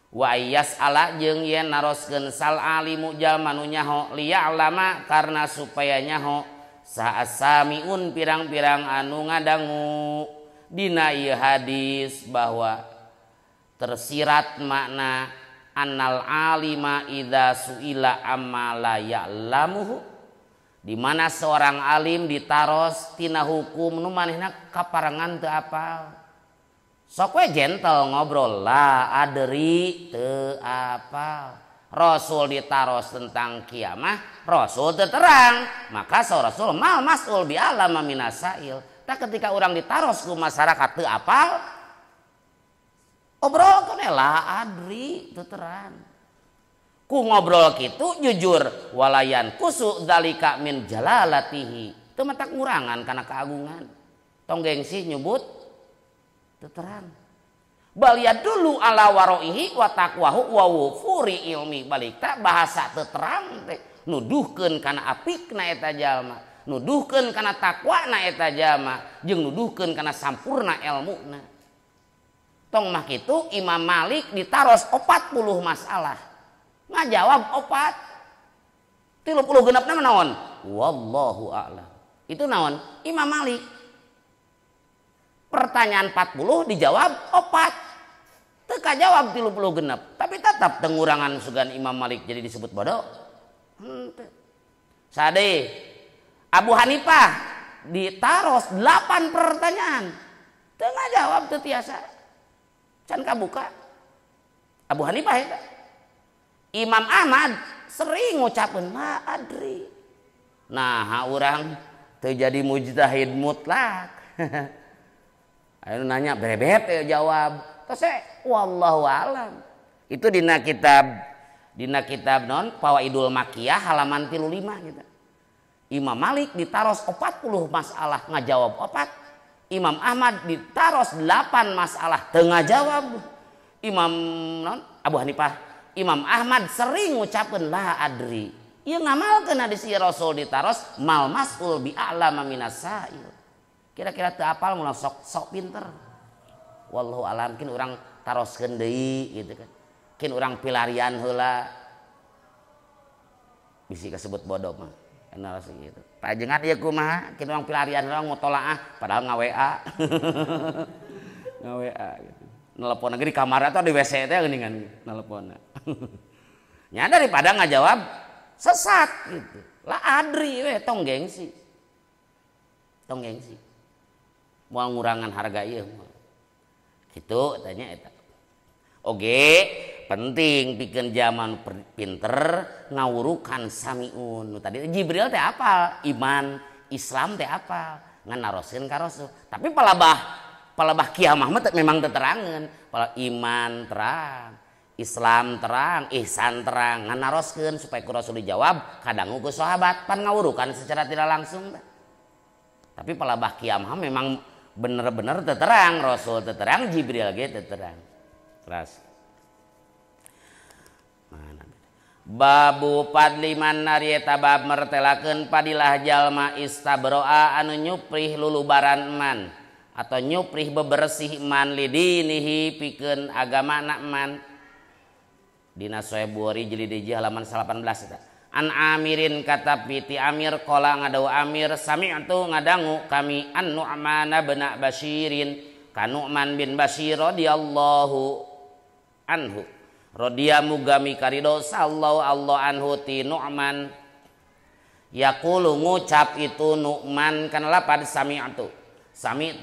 wa ayyas ala jeung yen naroskeun sal alimu jalma nu nyaho liya'lama karna supaya nyaho sa'asamiun pirang-pirang anu ngadangu dina ieu hadis bahwa tersirat makna annal alima idza suila amma la ya'lamuhu di mana seorang alim ditaros tina hukum nu manehna kaparangan teu apal sok we gentle ngobrol la adri teu apal Rasul ditaros tentang kiamah Rasul teu terang maka Rasul mal mas'ul bi alama minasail tah ketika orang ditaros ku masyarakat teu apal obrol kana la adri teu terang ku ngobrol kitu jujur walayan kusu dalika min jalalatihi teu matak ngurangan kana keagungan tong gengsi nyebut teu terang baliat dulu ala waraihi wa taqwahu wa wufuri ilmi balik tak bahasa teu terang teh nuduhkeun kana apikna eta jalma nuduhkeun kana takwana eta jalma jeung nuduhkeun kana sampurna ilmuna tong mah kitu Imam Malik ditaros 40 masalah ngajawab 4 30 genepna naon wallahu a'lam itu naon Imam Malik pertanyaan 40 dijawab 4 teu kajawab 30 genep tapi tetap tengurangan sugan Imam Malik jadi disebut bodoh sade Abu Hanifah ditaros 8 pertanyaan teu ngajawab teu tiasa can kabuka Abu Hanifah eta Imam Ahmad sering ngucapkeun la adri. Nah, urang teu jadi mujtahid mutlak. Anu nanya brebet teu jawab. Tos wallahu alam. Itu dina kitab non Fawaidul Makkiyah halaman 35 gitu. Imam Malik ditaros 40 masalah ngajawab 4. Imam Ahmad ditaros 8 masalah teu ngajawab. Imam non Abu Hanifah Imam Ahmad sering ngucapkeun la adri. Ieu ngamalkeun hadis ieu Rasul ditaros mal mas'ul bi a'lama minasail. Kira-kira teu apal mun sok pinter. Wallahu alam kin urang taroskeun deui gitu kan. Kin urang pilarian heula. Bisi kasebut bodoh mah. Kenal gitu. Pajengan ieu kumaha kin urang pilarian heula mutolaah padahal nga-WA. Nga-WA gitu. Nelpon lagi di kamar atau di WC teh geuningan nelponna. Nya daripada ngajawab sesat gitu. Lah adri we tong gengsi. Tong gengsi. Moal ngurangan harga ieu. Kitu tanya eta. Oge penting pikeun zaman pinter ngawurukan samiun. Nu tadi Jibril teh apal, iman, Islam teh apal, ngan naroskeun ka Rasul. Tapi palabah kiamah mah memang teterangan pala iman terang Islam terang ihsan terang ngan naroskeun supaya ku Rasul dijawab kadangu ku sahabat pan ngawurukan secara tidak langsung tapi palabah kiamah memang bener-bener teterang Rasul teterang Jibril ge teterang keras mana babu padliman nari eta bab mertelakeun padilah jalma istabroa anu nyuprih lulubaran man atau nyuprih bebersih man lidinihi pikeun agama man dina Sahih Bukhari jilid 1 halaman 18 eta an Amirin kata piti Amir qala ngadawu Amir sami'tu ngadangu kami an Nu'man bin Basyirin ka Nu'man bin Basyir radhiyallahu anhu radhiya mugami karido sallallahu Allah anhu ti Nu'man yaqulu ngucap itu Nu'man kana lapad sami'tu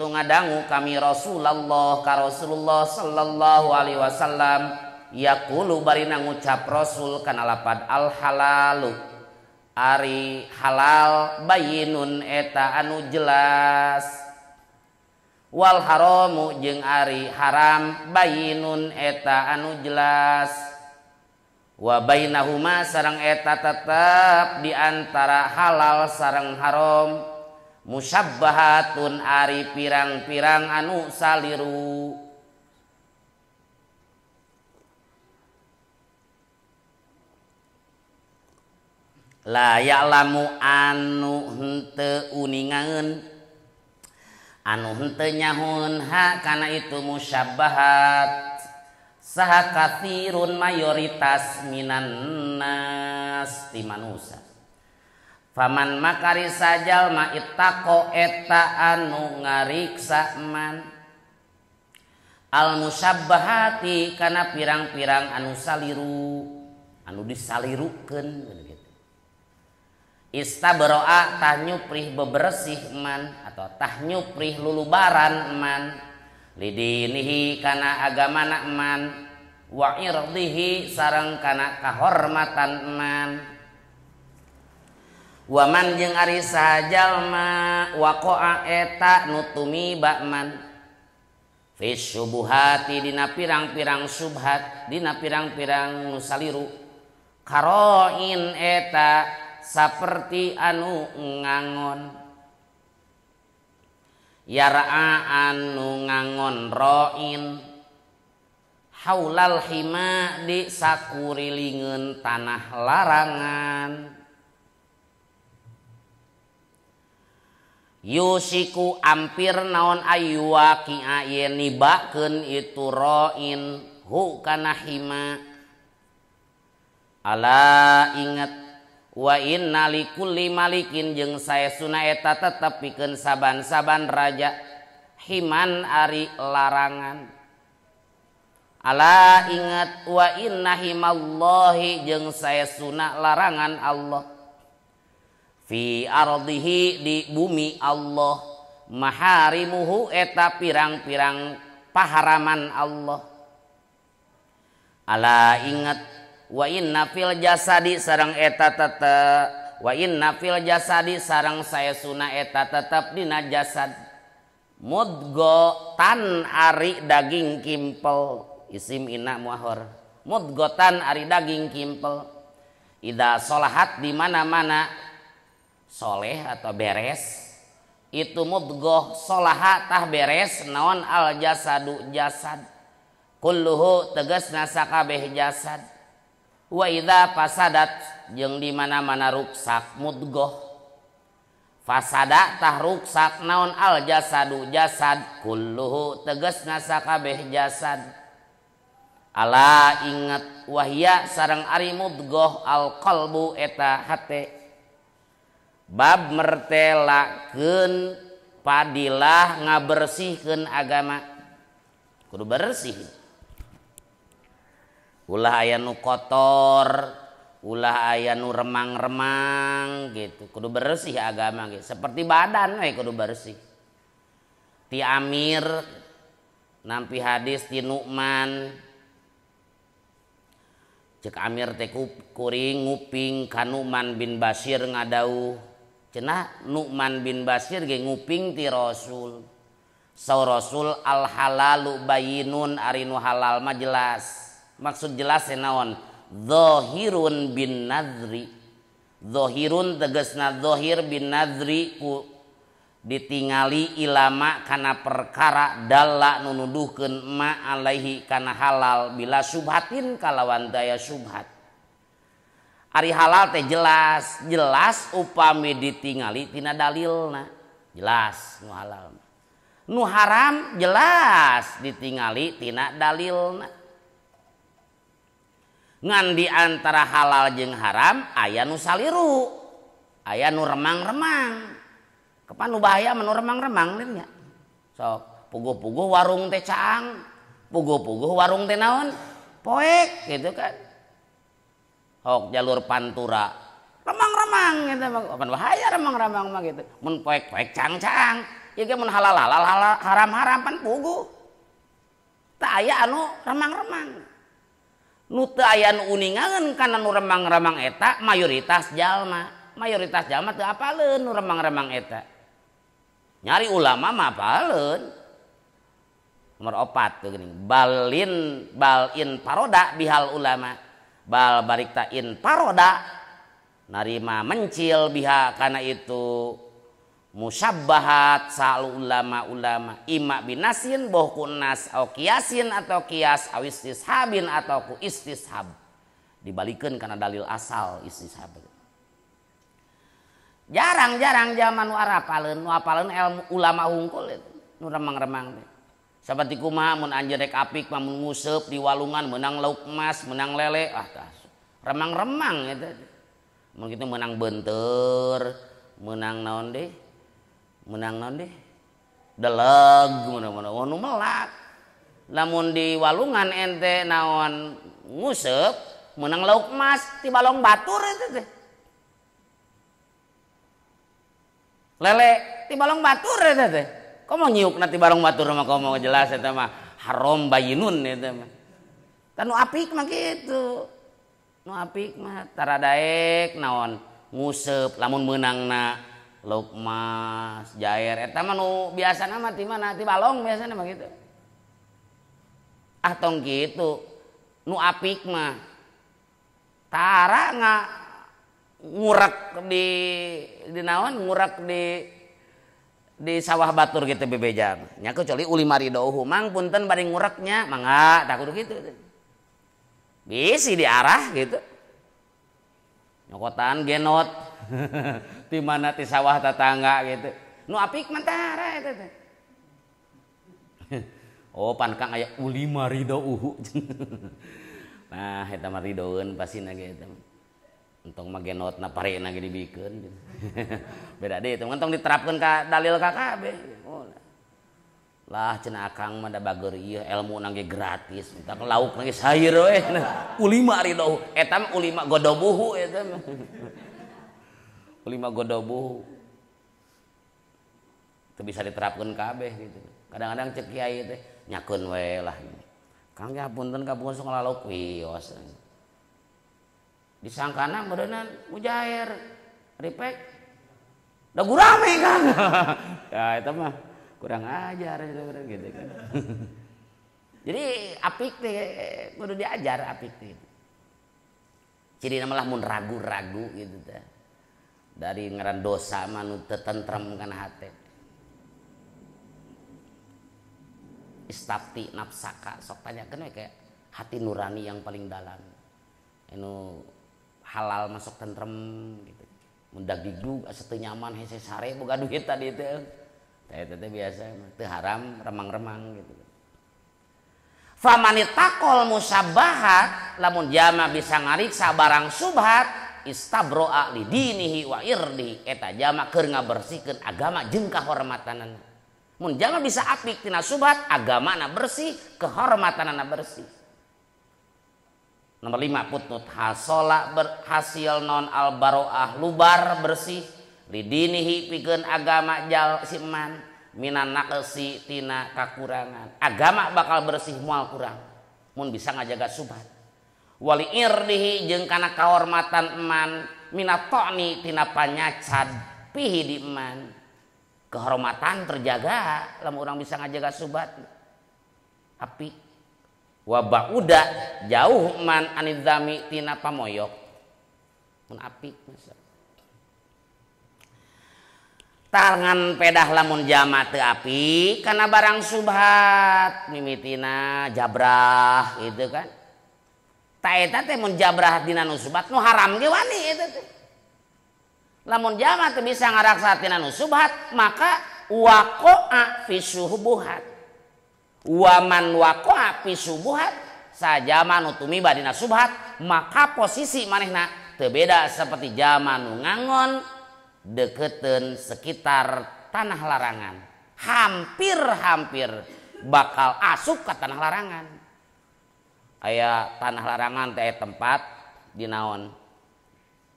ngadangu kami Rasulullah ka Rasulullah sallallahu alaihi wasallam yaqulu barina ngucap Rasul kana lapad al halalu ari halal bayinun eta anu jelas wal haramu jeung ari haram bayinun eta anu jelas wa bainahuma sareng eta tetep di antara halal sareng haram musyabbahatun ari pirang-pirang anu saliru la ya'lamu anu henteu uningaeun anu henteu nyahun ha kana itu musyabbahat saha katsirun mayoritas minan nas ti manusia faman makari sajal ma ittaqo eta anu ngariksa man al musyabbahati kana pirang-pirang anu saliru anu disalirukeun istabro'a tah nyuprih bebersih man atau tah nyuprih lulubaran man lidinihi kana agamana man wa irdihi sareng kana kahormatan man wa man jeung ari sajalma waqa'a eta nutumi bakman fi syubuhati dina pirang-pirang syubhat dina pirang-pirang nusaliru karoin eta saperti anu ngangon yara'a anu ngangon roin haulal hima di sakurilingeun tanah larangan yusiku ampir naon ayyuwa ki'a yen nibakeun itu roin hu kana hima ala ingat wa inna likulli malikin jeung saesuna eta tetep pikeun saban-saban raja himan ari larangan ala ingat wa inna himallahi jeung saesuna larangan Allah fi ardihi di bumi Allah maharimuhu eta pirang-pirang paharaman Allah ala ingat wa inna fil jasadi sareng eta tetep wa inna fil jasadi sareng saesuna eta tetep dina jasad mudghatan ari daging kimpel isim inna muahhar mudghatan ari daging kimpel ida solahat di mana-mana soleh atau beres itu mudghah solaha tah beres naon al jasadu jasad kulluhu tegasna sakabeh jasad wa idza fasadat jeung di mana-mana ruksak mudghah fasada tah ruksak naon al jasadu jasad kulluhu tegasna sakabeh jasad ala ingat wahya sareng ari mudghah al qalbu eta hate bab mertelakeun padilah ngabersihkeun agama kudu bersih ulah aya nu kotor ulah aya nu remang-remang gitu kudu bersih agama gitu seperti badan we kudu bersih ti Amir nampi hadis ti Nu'man cek Amir teh kuring nguping ka Nu'man bin Basyir ngadauh cenah Nu'man bin Basyir ge nguping ti Rasul saur Rasul al halalu bayinun ari nu halal mah jelas maksud jelas naon zahirun bin nadri zahirun tegasna zahir bin nadri ku ditingali ilama kana perkara dalla nunuduhkeun ma alaihi kana halal bila syubhatin kalawan daya syubhat ari halal teh jelas jelas upami ditingali tina dalilna jelas nu halal nu haram jelas ditingali tina dalilna ngan di antara halal jeung haram aya nu saliru, aya nu remang-remang. Kapan nu bahaya nu remang-remang nya. Sok puguh-puguh warung teh caang, puguh-puguh warung teh naon? Poek gitu kan. Hok jalur pantura remang-remang gitu mah. Kapan bahaya remang-remang mah gitu. Mun poek-poek caang-caang, ieu ge mun halal-halal haram-haram pan puguh. Teu aya anu remang-remang. Nu teu aya nu uningangan kana nu remang-remang eta mayoritas jalma. Mayoritas jalma teu apaleun nu remang-remang eta. Nyari ulama mah apaleun. Nomor 4 tuh gini. Balin paroda bihal ulama. Bal barikta in paroda narima mencil biha kana itu musabbahat sal ulama ima binasin boh kunas au kiasin atau kias au istishabin atau ku istishab dibalikeun kana dalil asal istishab. Jarang-jarang zaman nu apaleun ilmu ulama hungkul itu nu remang-remang teh. Saperti kumaha mun anjeun rek apik mah mun nguseup di walungan menang lauk emas, menang lele, tah remang-remang eta. Mun kitu menang beunteur, menang naon deh? Menang naon deh? Deleg mun nu melak. Lamun di walungan ente naon nguseup, menang lauk emas ti balong batur eta teh. Lele ti balong batur eta teh. Komo nyiuk nanti balong batur mah komo jelas eta mah haram bayinun eta mah. Kan nu apik mah kitu. Nu apik mah tara daek naon nguseup lamun meunangna lauk emas, jaer eta mah nu biasana mah ti mana ti balong biasana mah kitu. Ah tong kitu. Nu apik mah tara ngurek di naon ngurek di sawah batur gitu bebeja nya kecuali uli maridohu mang punten bari ngureknya mangga tak kudu kitu bisi diarah gitu nyokotan genot di mana ti sawah tetangga gitu nu apik mantara eta teh oh pan kang aya uli maridohu nah eta mah ridoeun pasina ge eta entong mah genotna parena ge dibikeun gitu. Beda deh itu entong diterapkeun ka dalil KKB. Oh. Lah cenah akang mah da bager ieu ilmu na ge gratis. Entak lauk na ge sayeur we. Ulima ridho eta mah ulima godobuhu eta mah. Ulima godobuhu. Teu bisa diterapkeun kabeh gitu. Kadang-kadang cek kiai teh nyakeun we lah. Kang ge hapunten kapunten sok ngalauk wios. Disangkana berenang mujair ripek udah gurame kan ya itu mah kurang ajar gitu kan jadi apik teh kudu diajar apik teh ciri malah mun ragu-ragu gitu teh dari ngaran dosa mah nu teu tentrem kana hate istafti nafsaka sok tanyakeun we kayak hati nurani yang paling dalam anu halal masuk tentrem gitu. Mundak digdug asa teu nyaman hese sare boga duit tadi teh. Eta teh biasa teu haram remang-remang gitu. Famanitaqol musabbahat lamun jama bisa ngariksa barang subhat istabro'a li dinihi wa irdihi eta jama keur ngabersihkeun agama jeung kahormatanana. Mun jama bisa apik tina subhat agamana bersih, kehormatanana bersih. Nomor 5 putnut hasola berhasil non al baroah lubar bersih lidinihi pikeun agama jal siman minan naqsi tina kakurangan agama bakal bersih moal kurang mun bisa ngajaga subhat wali irdihi jeung kana kahormatan eman minat ta'ni tina panyacad pihi di eman kehormatan terjaga lamun urang bisa ngajaga subhat apik wabah udah jauh man anizami tina pamoyok mun apik masa tangan pedah lamun jama teu apik kana barang subhat mimitina jabrah gitu kan ta eta teh mun jabrah dina nu subhat nu haram ge wani eta teh lamun jama teu bisa ngaraksa tina nu subhat maka waqa'a fi subuhat waman waqa'a fi subuhat sajama nu tumiba dina subhat maka posisi manehna teu beda seperti jama nu ngangon deketeun sekitar tanah larangan, hampir bakal asup ke tanah larangan. Aya tanah larangan teh tempat di naon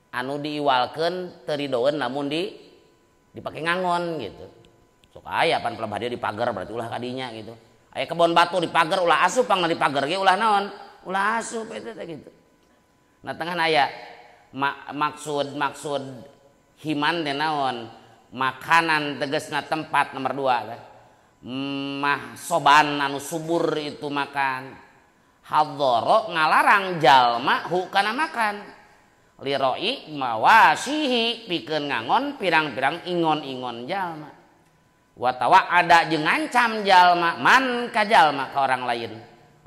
anu diiwalkeun teu ridoeun namun dipake ngangon gitu. Sok aya pan pelebah dia dipagar berarti ulah kadinya gitu. Aya kebon batu dipagar ulah asup pang dipagar ge ulah naon? Ulah asup eta teh gitu. Nah tengah aya maksud himan teh naon? Makanan tegasna tempat nomor 2 teh. Mah soban anu subur itu makan. Hadzara ngalarang jalma hukana makan. Liroi mawasihi pikeun ngangon pirang-pirang ingon-ingon jalma. Watawa ada jeung ngancam jalma man ka jalma ka orang lain.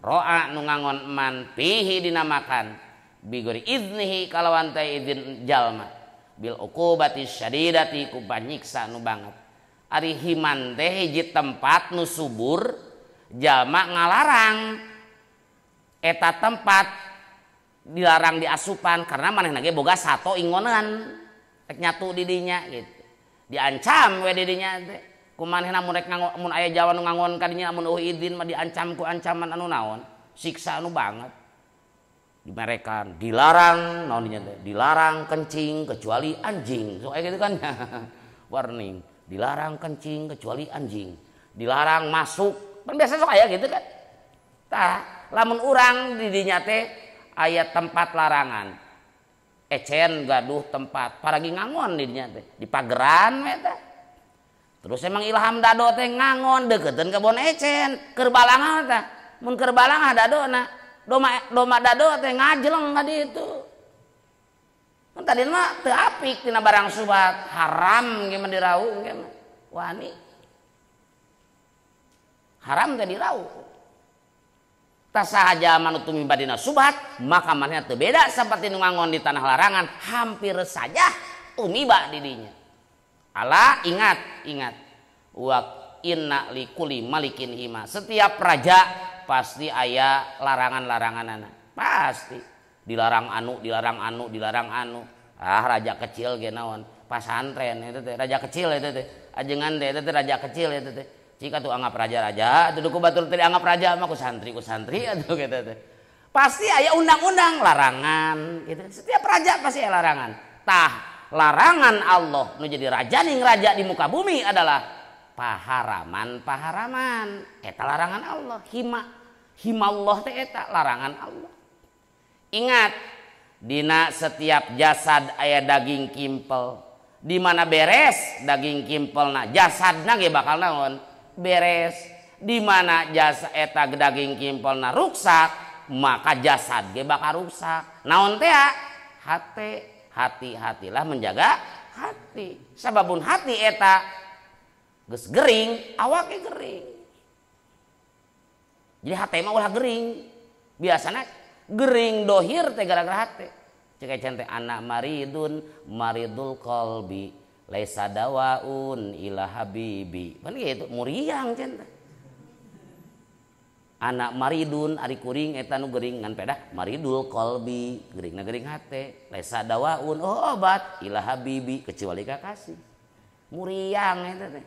Ro'a nu ngangon man pihi dina makan bigori idnihi kalawan teh izin jalma bil uqubati syadidati ku panyiksa nu banget. Ari himan teh hiji tempat nu subur jalma ngalarang eta tempat dilarang diasupan karena manehna ge boga sato ingonan rek nyatu di dinya gitu. Diancam we di dinya teh. Kumanehna mun rek mun aya jawa nu ngangon ka dinya mun eueuh izin mah diancam ku ancaman anu naon? Siksa anu banget. Dimerekan, dilarang naon dinya teh? Dilarang kencing kecuali anjing. So aya gitu kan. Warning, dilarang kencing kecuali anjing. Dilarang masuk. Kan biasa sok aya gitu kan. Tah lamun urang di dinya teh aya tempat larangan ecen gaduh tempat paragi ngangon di dinya teh di pageran we teh terus emang ilham dado teh ngangon deketeun ka bon ecen keur balangan teh mun keur balangan dadona doma dado teh ngajleng ka ditu mun tadi mah teu apik tina barang subhat haram ge mah dirau ge mah wani haram teh dirau. Tasahaja manutumi badina subhat maka manehna teu beda seperti nu ngangon di tanah larangan hampir saja tumiba di dinya. Ala ingat wa inna likulli malikin hima. Setiap raja pasti aya larangan-laranganana. Pasti dilarang anu. Ah raja kecil ge naon? Pasantren eta teh raja kecil eta teh. Ajengan teh eta teh raja kecil eta teh. Jika tuh anggap raja-raja, tuh ku batur tadi anggap raja mah ku santri atuh gitu teh. Pasti aya undang-undang larangan gitu. Setiap raja pasti aya larangan. Tah, larangan Allah nu jadi raja ning raja di muka bumi adalah paharaman. Eta larangan Allah, hima Allah teh eta larangan Allah. Ingat, dina setiap jasad aya daging kimpel. Di mana beres daging kimpelna, jasadna ge bakal naon? Beres. Di mana jasa eta daging kimpelna ruksak maka jasad ge bakal rusak. Naon teh? Hati-hatilah menjaga hati. Sababun hati eta geus gering, awak ge gering. Jadi hati mah ulah gering. Biasana gering dohir teh gara-gara hati. Cek ecen teh anak maridul qalbi laisa dawaun ila habibi. Pan gitu muriang cenah. Anak maridun ari kuring eta nu gering ngan pedah maridul qalbi, geringna gering hate. Laisa dawaun obat ila habibi kecuali kakasih. Muriang eta teh.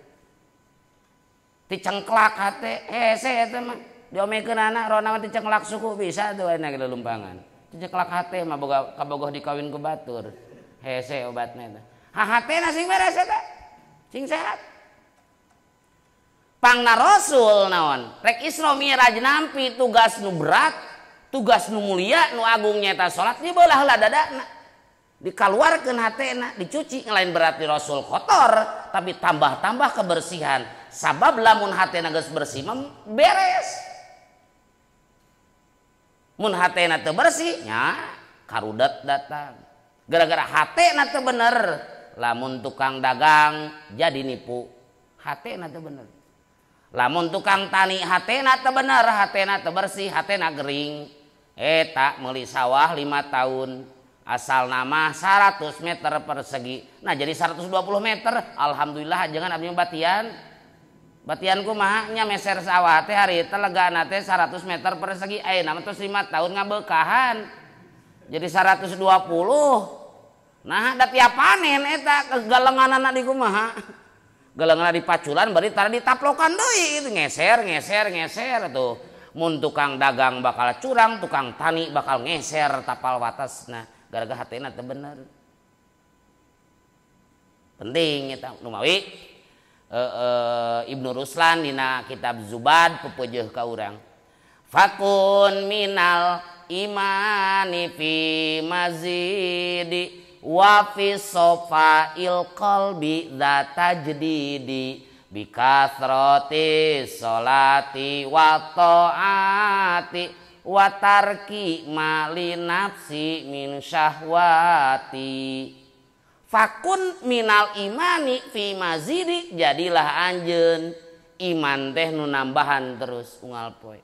Ti cengklak hate hese eta mah. Diomekeun anak rona mah ti cengklak suku bisa tuh enak kita lumpangan. Ti cengklak hate mah boga kabogoh dikawin ku batur. Hese obatna eta. Hahatena sing beres eta. Sing sehat. Pangna Rasul naon? Rek Isra Mi'raj nampi tugas nu berat, tugas nu mulia, nu agung nyaeta salat di beulah heula dadana. Dikaluarkeun hatena, dicuci ngelain berarti Rasul kotor, tapi tambah-tambah kebersihan. Sabab lamun hatena geus bersih beres. Mun hatena teu bersih, nya karudet datang. Gara-gara hatena teu bener. Lamun tukang dagang jadi nipu, hatena teu bener. Lamun tukang tani hatena teu bener, hatena teu bersih, hatena gering. Eta meuli sawah 5 tahun, asal nama 100 meter persegi. Nah jadi 120 meter, alhamdulillah jangan abdi batian. batian kumaha nya meser sawah teh harita legana teh 100 meter persegi ayeuna mah tos 5 tahun ngabeukahan jadi 120. Nah da tiap panen eta kegalenganana di kumaha galenganna dipaculan bari tara ditaplokan deui gitu ngeser tuh mun tukang dagang bakal curang tukang tani bakal ngeser tapal watasna gara-gara hatena teu bener penting eta nu mawi Ibnu Ruslan dina kitab Zubad pepeujeuh ka urang fakun minal imani fi mazidi wa fi sofa'il qalbi dzata jdidi bi kathrati sholati wa taati wa tarki ma li nafsi min syahwati. Fakun minal imani fi mazidi jadilah anjeun iman teh nu nambahan terus unggal poe.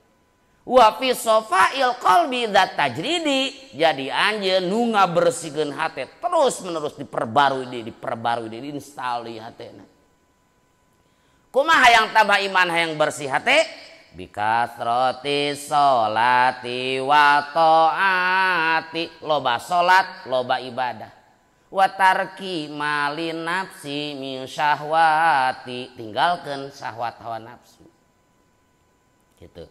Wa fi sofa'il qalbi dzat tajridi jadi anjeun nu ngabersihkeun hate terus menerus diperbarui diinstal di hatena. Kumaha hayang tambah iman hayang bersih hate? Bikasroti sholati wa taati loba salat loba ibadah. Watarki malin nafsi min syahwati tinggalkan syahwat hawa nafsu gitu.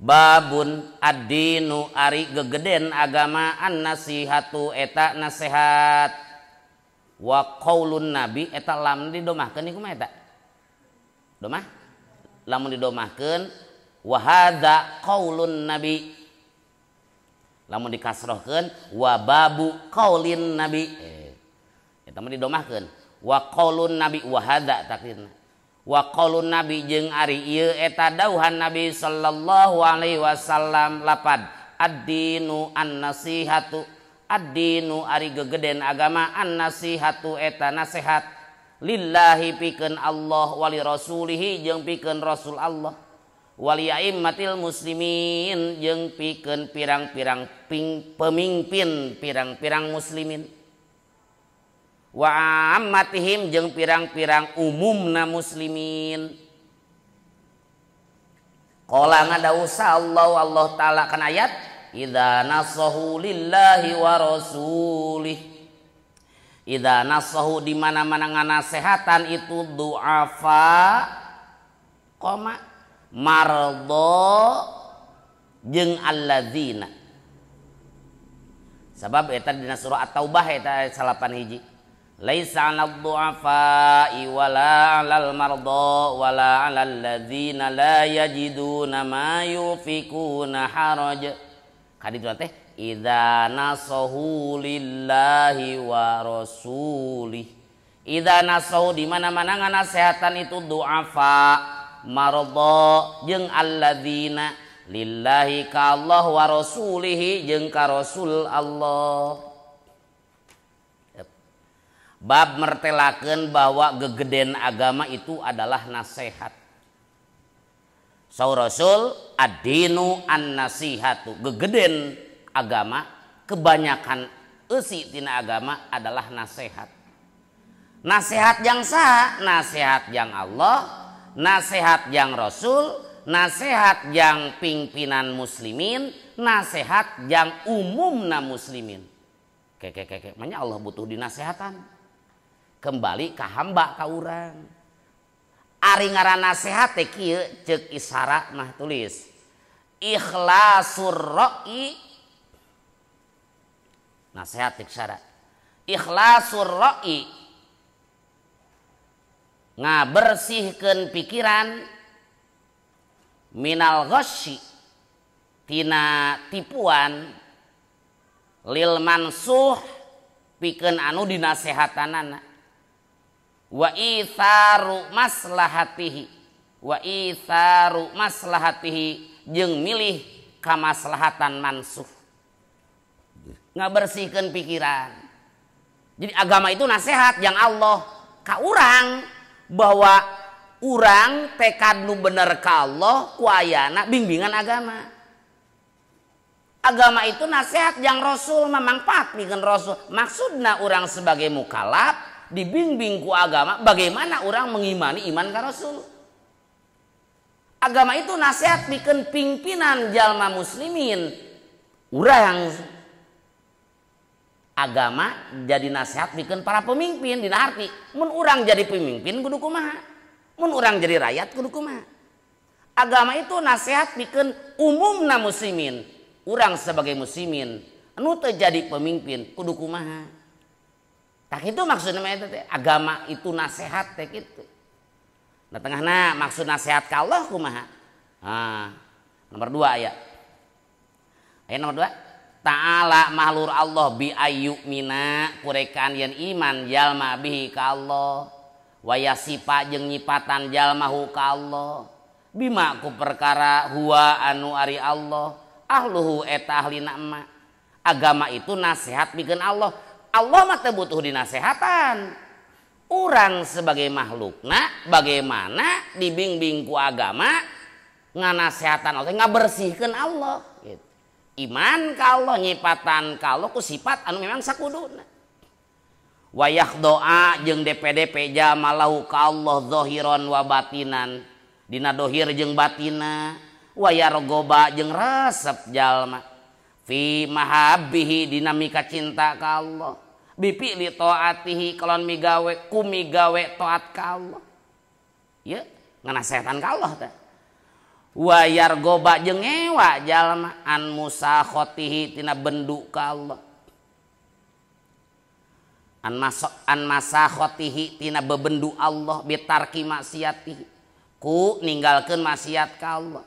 Babun ad-dinu ari gegeden agama an nasihatu eta nasihat wa qaulun nabi eta lamun didomahkeun ieu kumaha eta domah lamun didomahkeun wa hadza qaulun nabi lamun dikasrohkeun wa babu qaulin nabi eta mah didomahkeun wa qaulun nabi wa hadza takdirna wa qaulun nabi jeung ari ieu eta dauhan nabi sallallahu alaihi wasallam lapad ad-dinu an-nasihatu ad-dinu ari gegeden agama an-nasihatu eta nasihat lillahi pikeun Allah wali rasulihi jeung pikeun rasul Allah wali aimmatil muslimin jeung pikeun pirang-pirang pemimpin pirang-pirang muslimin wa ammatihim jeung pirang-pirang umumna muslimin. Qala ngadausa Allah taala kan ayat idza nasahu lillahi wa rasulih idza nasahu di mana-mana nganasehatan itu du'afa koma mardo jeung alladzina sabab eta dina surah at-taubah eta 8 hiji laisa 'alal du'afa wala 'alal mardo wala 'alal ladzina la yajiduna ma yufikuna haraj kaditu teh idza nasahu lillahi wa rasulih idza nasahu di mana-mana nganasehatan itu du'afa marada jeung alladzina lillahi ka Allah wa rasulihi jeung ka rasul Allah. Bab mertelakeun bahwa gegeden agama itu adalah nasihat. Saur Rasul ad-dinu an-nasihatu gegeden agama kebanyakan eusi tina agama adalah nasihat. Nasihat yang sah, nasihat yang Allah nasihat yang Rasul, nasihat yang pimpinan muslimin, nasihat yang umumna muslimin. Makanya Allah butuh dinasehatan. Kembali ke hamba ka urang. Ari ngaranna nasihat teh kieu ceuk isara mah tulis. Ikhlasur ra'i. Nasihat ceuk isara. Ikhlasur ra'i. Ngabersihkeun pikiran minal ghasyi tina tipuan lil mansuh pikeun anu dinasehatanana wa itharu maslahatihi jeung milih kamaslahatan mansuh ngabersihkeun pikiran. Jadi agama itu nasihat yang Allah ka urang bahwa urang tekad nu bener ka Allah ku ayana bimbingan agama. Agama itu nasihat yang Rasul memangfaat pikeun Rasul. Maksudna urang sebagai mukallaf dibimbing ku agama bagaimana orang mengimani iman ka Rasul. Agama itu nasihat bikin pimpinan jalma muslimin. Urang agama jadi nasihat bikin para pemimpin dina arti mun urang jadi pemimpin kudu kumaha, mun urang jadi rakyat kudu kumaha. Agama itu nasihat bikin umumna muslimin. Urang sebagai muslimin anu teu jadi pemimpin kudu kumaha. Tak itu maksudnya itu agama itu nasihat teh kitu. Nah tengahna maksud nasihat ka Allah kumaha? Nomor 2 aya. Ayat nomor 2. Ta'ala mahlur Allah bi ayyumina kurekan yen iman jalma bihi ka Allah wa yasifa jeung nyipatan jalmahu ka Allah bima ku perkara huwa anu ari Allah ahluhu eta ahlina emma. Agama itu nasihat bikin Allah. Allah mah teu butuh dinasehatan. Urang sebagai makhlukna bagaimana dibimbing ku agama nganasehatan Allah ngabersihkeun Allah gitu. Iman ka Allah nyipatan ka Allah ku sifat anu memang sakuduna. Wayah doa jeung DPDP jamalahu ka Allah zahiran wa batinan dina dohir jeung batina wayah rogoba jeung resep jalma fi mahabbihi dina mika cinta ka Allah bipi li taatihi kalon migawe ku migawe taat ka Allah ya nganasehan ka Allah teh wa yargoba jeung ngewa jalma an musakhotihi tina bendu ka Allah an masakhotihi tina bebendu Allah bitarki maksiatihi ku ninggalkeun maksiat ka Allah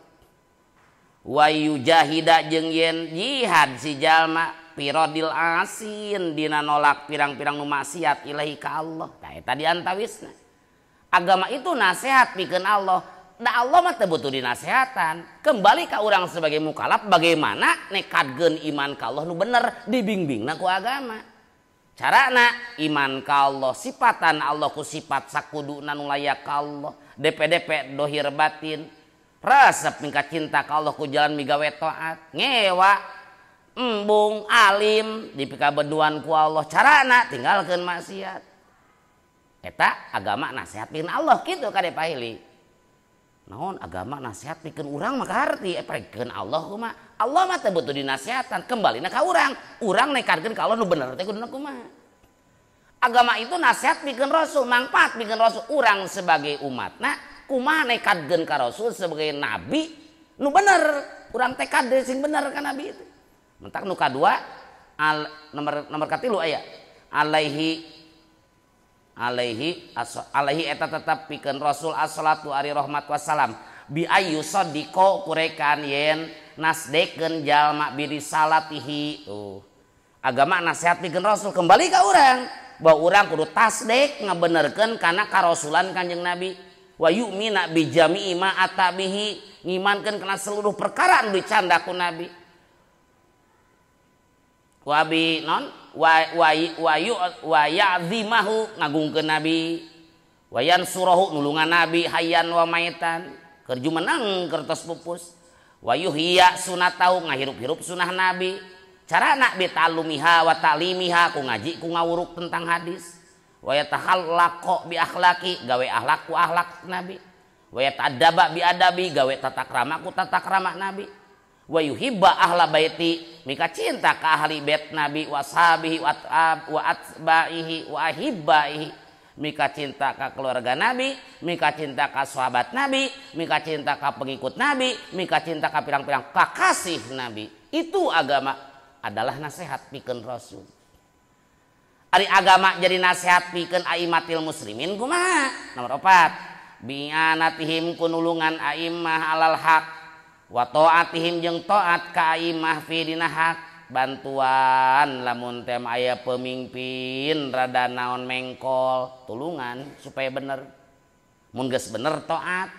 wa yujahida jeung yen jihad si jalma pirodil asin dina nolak pirang-pirang nu maksiat ilahi ka Allah. Tah eta diantawisna. Agama itu nasihat pikeun Allah. Da Allah mah teu butuh dinasehatan. Kembali ka urang sebagai mukallaf bagaimana nekadkeun iman ka Allah nu bener dibimbingna ku agama. Carana iman ka Allah sifatan Allah ku sifat sakuduna nu layak ka Allah. DPDP dohir batin. Resep mingkat cinta ka Allah ku jalan migawe taat. Ngewa embung alim dipika beduan ku Allah carana tinggalkeun maksiat eta agama nasihat pikeun Allah kitu kade pahili naon agama nasihat pikeun urang mah kaharti pikeun Allah kumaha Allah mah teu butuh dinasehatan kembalina ka urang nekadkeun ka Allah nu bener teh kuduna kumaha agama itu nasihat pikeun Rasul mangpaat pikeun Rasul urang sebagai umatna kumaha nekadkeun ka Rasul sebagai nabi nu bener urang tekad sing bener ka nabi itu. Mentak nu kadua nomor katilu aya alaihi eta tetap pikeun Rasul as-salatu ari rahmat wassalam bi ayyu sadiqo kurekan yen nasdekeun jalma bi risalatihi agama nasihat pikeun Rasul kembali ka urang bahwa urang kudu tasdek ngabenerkeun kana karasulan Kanjeng Nabi wa yu'mina bi jami'i ma atabihi ngimankeun kana seluruh perkara anu dicanda ku Nabi wabi non wa ya'zimahu ngagungkeun nabi wa yansurahu nulungan nabi hayyan wa maitan keur jumeneng keur tos pupus wa yuhya sunatahu ngahirup-hirup sunah nabi carana bi talumiha wa ta'limiha ku ngaji ku ngawuruk tentang hadis wa yatakhallaqu bi akhlaqi gawe akhlak ku akhlak nabi wa yata'addaba bi adabi gawe tata krama ku tata krama nabi wa yuhibba ahla baiti mika cinta ka ahli bait nabi wa sahabihi wa atba'ihi wa ahibbaihi mika cinta ka keluarga nabi mika cinta ka sahabat nabi mika cinta ka pengikut nabi mika cinta ka pirang-pirang kakasih nabi itu agama adalah nasihat pikeun Rasul ari agama jadi nasihat pikeun aimatil muslimin kumaha nomor 4 bi'anatihim kunulungan a'immah alal haq wa ta'atihim jeung taat ka a'immah fi dina hak bantuan lamun tem aya pemimpin rada naon mengkol tulungan supaya bener mun geus bener taat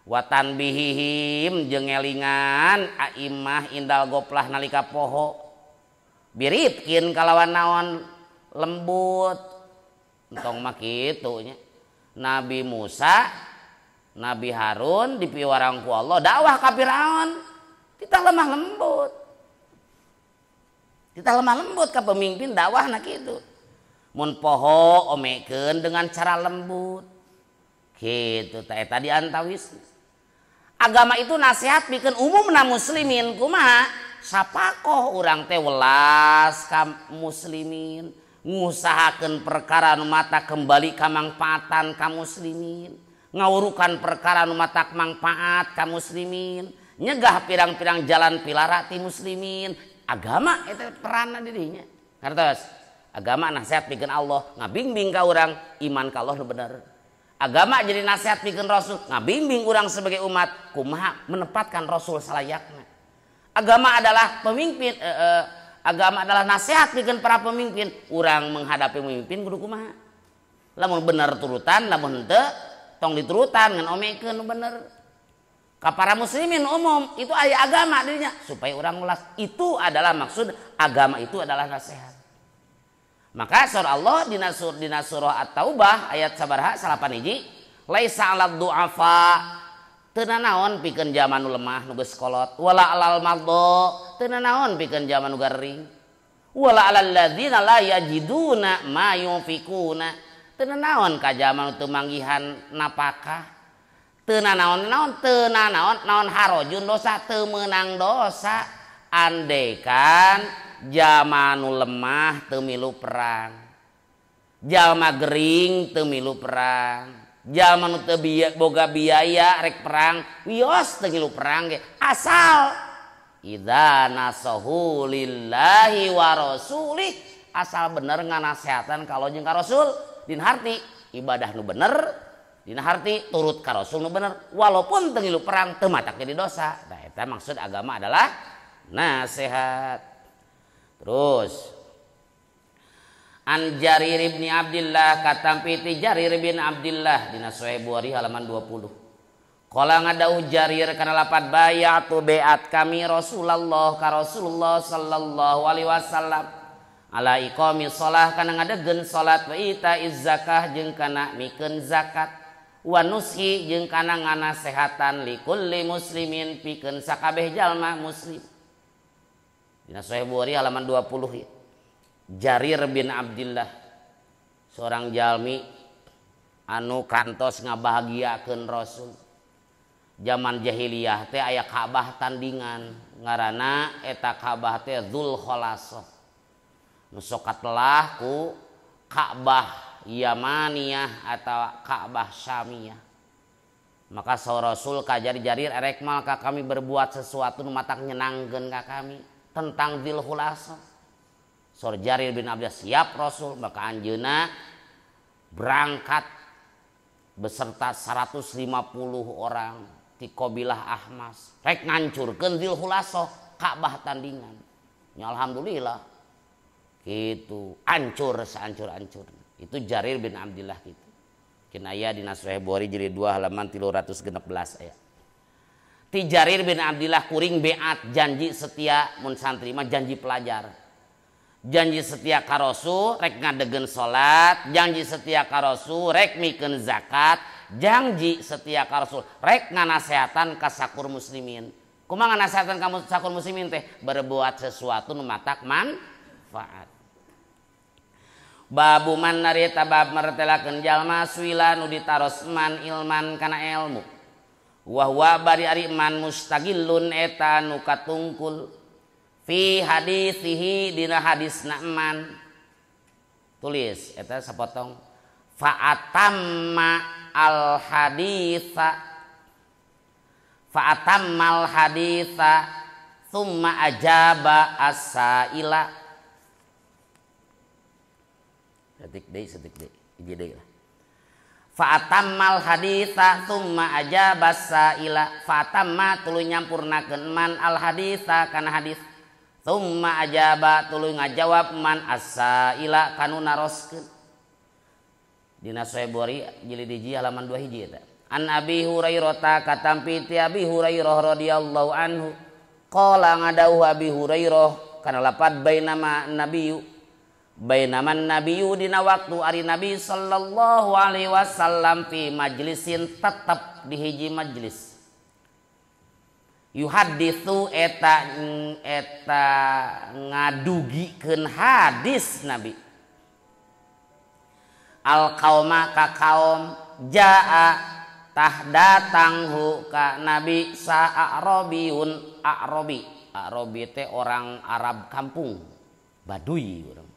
wa tanbihihim jeung elingan a'immah indal goplah nalika poho biripkin kalawan naon lembut entong mah kitu nya Nabi Musa Nabi Harun dipiwarang ku Allah dakwah ka Firaun kita lemah lembut ka pemimpin dakwah na kitu mun poho omekeun dengan cara lembut gitu tadi antawis. Agama itu nasihat bikin umumna muslimin kumaha sapakoh urang teh welas ka muslimin ngusahakeun perkara nu mata kembali ka mangpaatan ka muslimin ngawurukan perkara nu mata manfaat ka muslimin nyegah pirang-pirang jalan pilara ti muslimin. Agama itu peranna dirinya ngertos. Agama nasihat bikin Allah ngabimbing ka urang iman ka Allah nu bener. Agama jadi nasihat bikin Rasul ngabimbing urang sebagai umat kumaha menempatkan Rasul salayakna. Agama adalah pemimpin agama adalah nasihat bikin para pemimpin urang menghadapi pemimpin kudu kumaha. Lamun bener turutan lamun henteu tong diturutan ngan omekeun nu bener. Ka para muslimin umum itu aya agama dirinya supaya urang ulas. Itu adalah maksud agama itu adalah nasihat. Maka surah Allah dina surah At-Taubah ayat sabaraha 81 laisa 'alad du'afa teu nanaon pikeun jalma nu lemah nu geus kolot wala 'alal maddo teu nanaon pikeun jalma nu garing wala 'alal ladzina la yajiduna ma yunfikuna teu nanaon ka jalma nu teu manggihan napakah teu nanaon naon harojun dosa teu meunang dosa andekan jalma nu lemah teu milu perang, jalma gering teu milu perang, jalma nu teu boga biaya rek perang wios teu milu perang ge asal idza nasahu lillahi wa rasulih asal bener nganasehatan ka Allah jeung ka Rasul dina harti ibadah nu bener dina harti turut ka Rasul nu bener walaupun teu milu perang teu matak jadi dosa. Nah eta maksud agama adalah nasihat. Terus An Jarir bin Abdillah katampi ti Jarir bin Abdillah dina Sahih Bukhari halaman 20. Qala ngadauh Jarir kana lapat bayatu beat kami Rasulullah ka Rasulullah sallallahu alaihi wasallam ala iqami shalah kana ngadegeun salat wa itaiz zakah jeung kana mikeun zakat wa nushi jeung kana nganasehatan likulli muslimin pikeun sakabeh jalma muslim. Dina Sahih Bukhari halaman 20 Jarir bin Abdillah seorang jalmi anu kantos ngabahagiakeun Rasul. Zaman jahiliyah teh aya Ka'bah tandingan ngaranna eta Ka'bah teh Dzulkhalasah. Nu sok katelah ku Ka'bah Yamaniyah atau Ka'bah Syamiyah. Maka saur Rasul ka Jarir erek mal ka kami berbuat sesuatu nu matak nyenangkeun ka kami tentang Dzulkhalasah. Saur Jarir bin Abdillah siap Rasul maka anjeunna berangkat beserta 150 orang ti kabilah Ahmas rek ngancurkeun Dzulkhalasah Ka'bah tandingan. Ya alhamdulillah gitu hancur sehancur-hancurna. Itu Jarir bin Abdillah gitu. Kina aya dina Sahih Bukhari jilid 2 halaman 316 aya. Ti Jarir bin Abdillah kuring beat janji setia mun santri mah janji pelajar. Janji setia ka Rasul rek ngadegeun salat, janji setia ka Rasul rek mikeun zakat, janji setia ka Rasul rek nganasehatan ka sakur muslimin. Kumaha nganasehatan ka sakur muslimin teh berbuat sesuatu nu matak manfaat. Babu man narita bab martelakeun jalma suila nu ditaros man ilman kana ilmu. Wa huwa bari ari man mustaqillun eta nu katungkul fi hadisihi dina hadisna man. Tulis eta sapotong fa'atamma al haditsa fa'atammal haditsa thumma ajaba as-saila. Setik deui hiji deui lah. Fa'atammal haditsa thumma ajaba as-saila fa'atamma tuluy nyampurnakeun man al haditsa kana hadis thumma ajaba tuluy ngajawab man as-saila kanu naroskeun. Dina Sahih Bukhari jilid 1 halaman 2 hiji eta. An Abi Hurairah katampi ti Abi Hurairah radhiyallahu anhu qala ngadauh Abi Hurairah kana lapat bainaman nabiyyu dina waktu ari Nabi sallallahu alaihi wasallam fi majlisin tetep di hiji majlis yuhaditsu eta ngadugikeun hadis Nabi al qauma ka kaum jaa tah datang hu ka nabi sa a'rabiyun a'rabi teh orang Arab kampung Baduy urang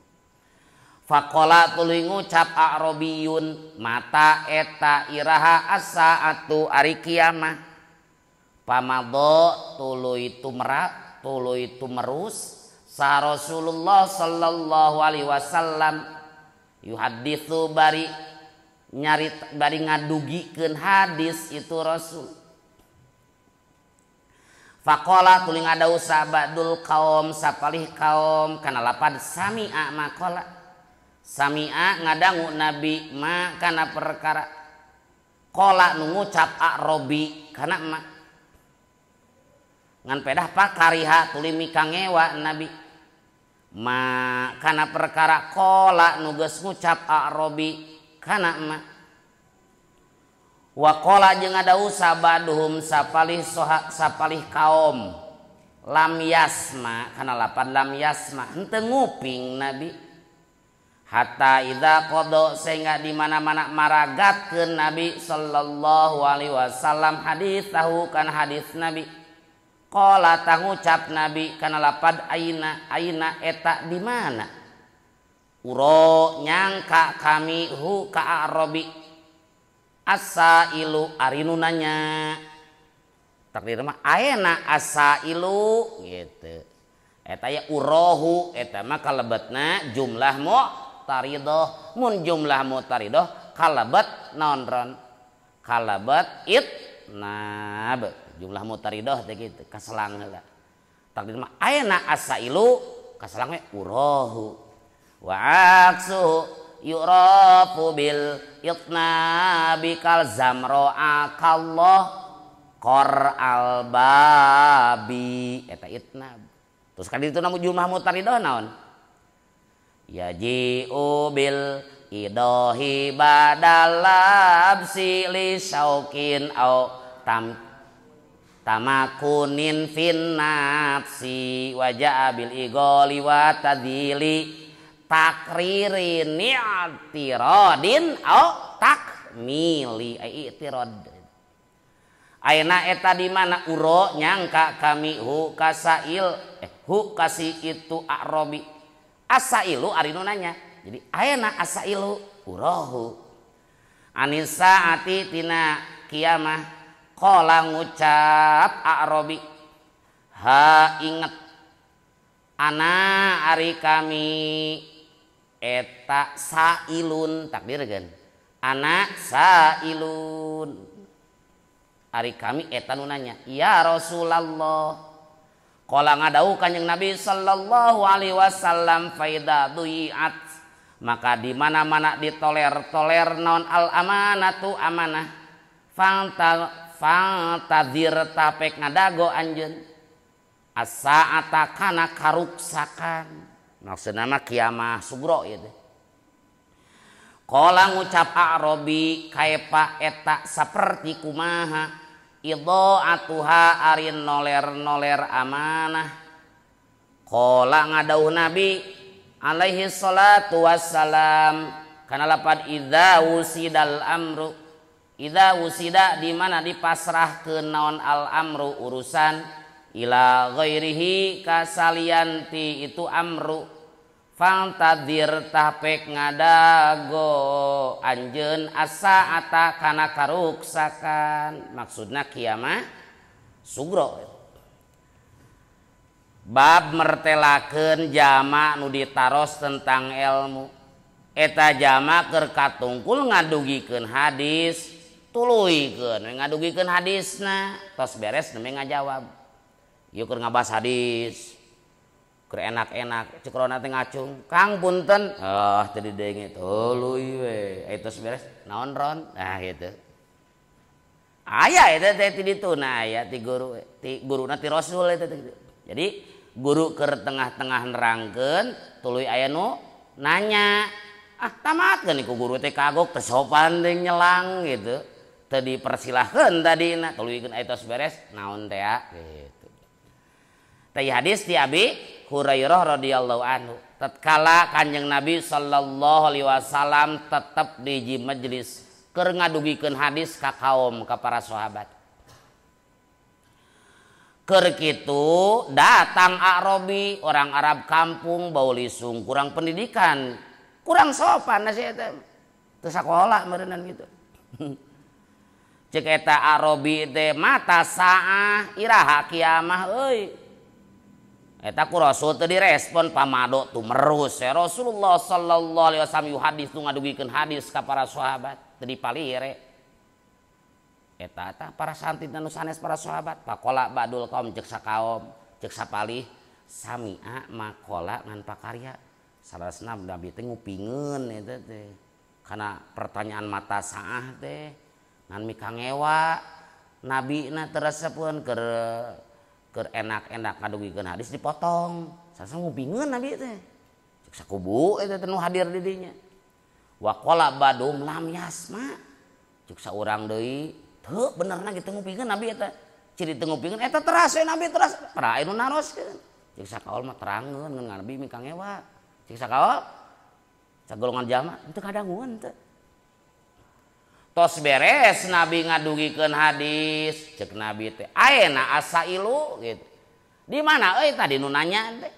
faqala tuluy ngucap a'rabiyun mata eta iraha as-saatu ari kiamah pamadho tuluy tumerus sa Rasulullah sallallahu alaihi wasallam yuhaditsu bari ngadugikeun hadis itu Rasul. Faqala tuluy ngadawu sabadul kaum sapalih kaum kana lapad sami'a maqala. Sami'a ngadangu Nabi ma kana perkara qala nu ngucap a'rabi kana ma. Ngan pedah pakariha tuluy mikangewa Nabi. Ma kana perkara qala nu geus ngucap a'rabi kana ma wa qala jeung ngadawu sabaduhum sapalih kaum lam yasma kana lapan lam yasma henteu nguping Nabi hatta idza qada sehingga di mana-mana maragatkeun Nabi sallallahu alaihi wasallam hadis tahu kan hadis Nabi qala tah ngucap Nabi kana lapad aina eta di mana uro nyangka kami hu ka arabi asailu arinu nanya takdir mah aena asailu gitu eta ya urohu eta mah kalebetna jumlah mu'taridah mun jumlah mu'taridah kalebet naon ron kalebet itnab jumlah mu'taridah teh kitu kaselang heula takdir mah aena asailu kaselang we urohu wa aksu yurafu bil itnabi kal zamro akallah qor al babi eta itnab terus kan itu namu jumlah mutaridah naon yaji'u bil idohi badal labsi li syaukin au tamakunin fin nafsi waja'a bil igoli wa tadili takriri ni'tiradin au takmili i'tirad ayeuna eta di mana uro nyangka kami hu kasail hu kasi itu a'rabi asailu ari nu nanya jadi ayeuna asailu urohu anisaati tina kiamah qala ngucap a'rabi ha inget ana ari kami eta sailun takdirkeun anak sailun ari kami eta nu nanya ya Rasulullah qala ngadau kanjeng Nabi sallallahu alaihi wasallam faida duiat maka di mana-mana ditoler-toler naon al amanatu amanah fantazir tapek ngadago anjeun as-saata kana karuksakan maksudna mah kiamah sugro ieu teh qala ngucap a'rabi kaifa eta saperti kumaha idha'atuha ari noler-noler amanah qala ngadauh Nabi alaihi salatu wassalam kana lapad idza wusidal amru idza wusida di mana dipasrahkeun naon al amru urusan ila ghairihi kasalianti itu amru fangtadir tapek ngadago anjeun as-saata kana karuksakan maksudna kiamah sugro bab mertelakeun jama nu ditaros tentang ilmu eta jama keur katungkul ngadugikeun hadis tuluykeun ngadugikeun hadisna tos beres nembe ngajawab ieu keur ngabahas hadis keur enak-enak cekrona teh ngacung Kang punten teu dideunge tuluy we tos beres naon ron nah gitu aya eta teh ti ditu nah aya ti guruna ti Rasul eta jadi guru keur tengah-tengah nerangkeun tuluy aya nu nanya tamatkeun ku guru teh kagok teu sopan deung nyelang gitu teu dipersilahkeun tadina tuluykeun aya tos beres naon teh gitu. Tadi hadis ti Abi Hurairah radhiyallahu anhu tatkala Kanjeng Nabi sallallahu alaihi wasallam tetap di hiji majelis keur ngadugikeun hadis ka kaum ka para sahabat. Keur kitu datang Arabi, orang Arab kampung bau lisung, kurang pendidikan, kurang sopan sih eta. Teu sakola meureunnan gitu. Cek eta Arabi teh mata saah iraha kiamah euy. Eta ku Rasul teu direspon pamado tumerus ya Rasulullah sallallahu alaihi wasallam yu hadis nu ngadugikeun hadis ka para sahabat teu dipalire. Eta para santri nu sanes para sahabat pakola badul kaum cek sakaom cek sapalih sami'a makola ngan pakarya salasna Nabi teh ngupingeun eta teh kana pertanyaan mata saah teh ngan mikangewa nabina teresepeun keur enak-enak ngadugikeun hadis dipotong sasa ngupingeun Nabi teh cek sakubu eta teh nu hadir di dinya wa qala badum lam yasma cek saurang deui teu benerna gitu ngupingeun Nabi eta ciri teu ngupingeun eta teras Nabi teras para anu naroskeun cek sakaol mah terangkeun ngan Nabi mikangewa cek sakaol sagolongan jama teu kadangueun teu tos beres Nabi ngadugikeun hadis cek Nabi teh ayeuna asailu gitu di mana euy tadi nu nanya teh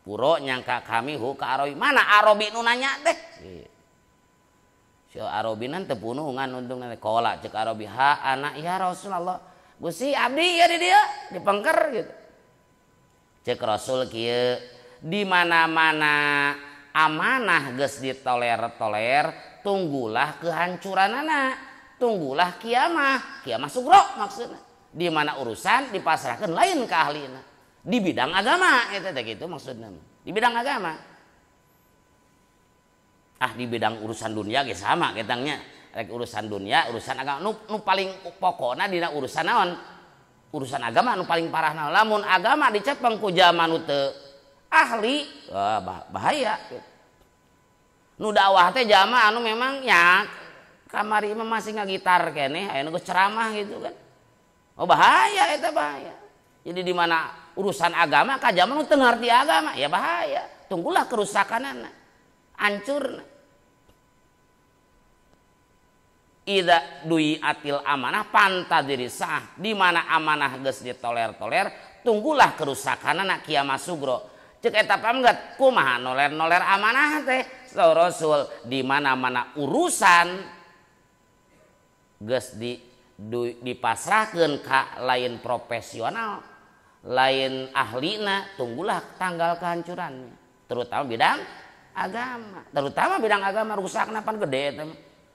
puro nyangka kami hu ka Arabi mana Arabi nu nanya teh gitu. Si Arabinan teu punungan untungna kola cek Arabi ha anak ya Rasulullah Gusti abdi ya di dia dipengker gitu cek Rasul kieu di mana-mana amanah geus ditoler-toler tunggulah kehancuranana tunggulah kiamah sugro maksudna di mana urusan dipasrahkeun lain ke ahlina di bidang agama eta teh kitu maksudna di bidang agama di bidang urusan dunia ge sama ketangnya rek urusan dunia urusan agama nu paling pokokna dina urusan naon urusan agama nu paling parah naon lamun agama dicepeng ku jalma nu teu ahli bahaya gitu. Nu dakwah teh jalma anu memang nya kamari mah masih ngagitar keneh aya nu geus ceramah gitu kan bahaya eta bahaya jadi di mana urusan agama ka jalma nu teu ngarti agama ya bahaya tunggulah kerusakanana hancurna ida dui atil amanah pantadiri sah di mana amanah geus ditoler-toler tunggulah kerusakanana kiamah sugro cek eta pamgat kumaha noler-noler amanah teh Rasul di mana-mana urusan geus dipasrahkeun ka lain profesional lain ahlina tunggulah tanggal kehancurannya terutama bidang agama rusakna pan gede eta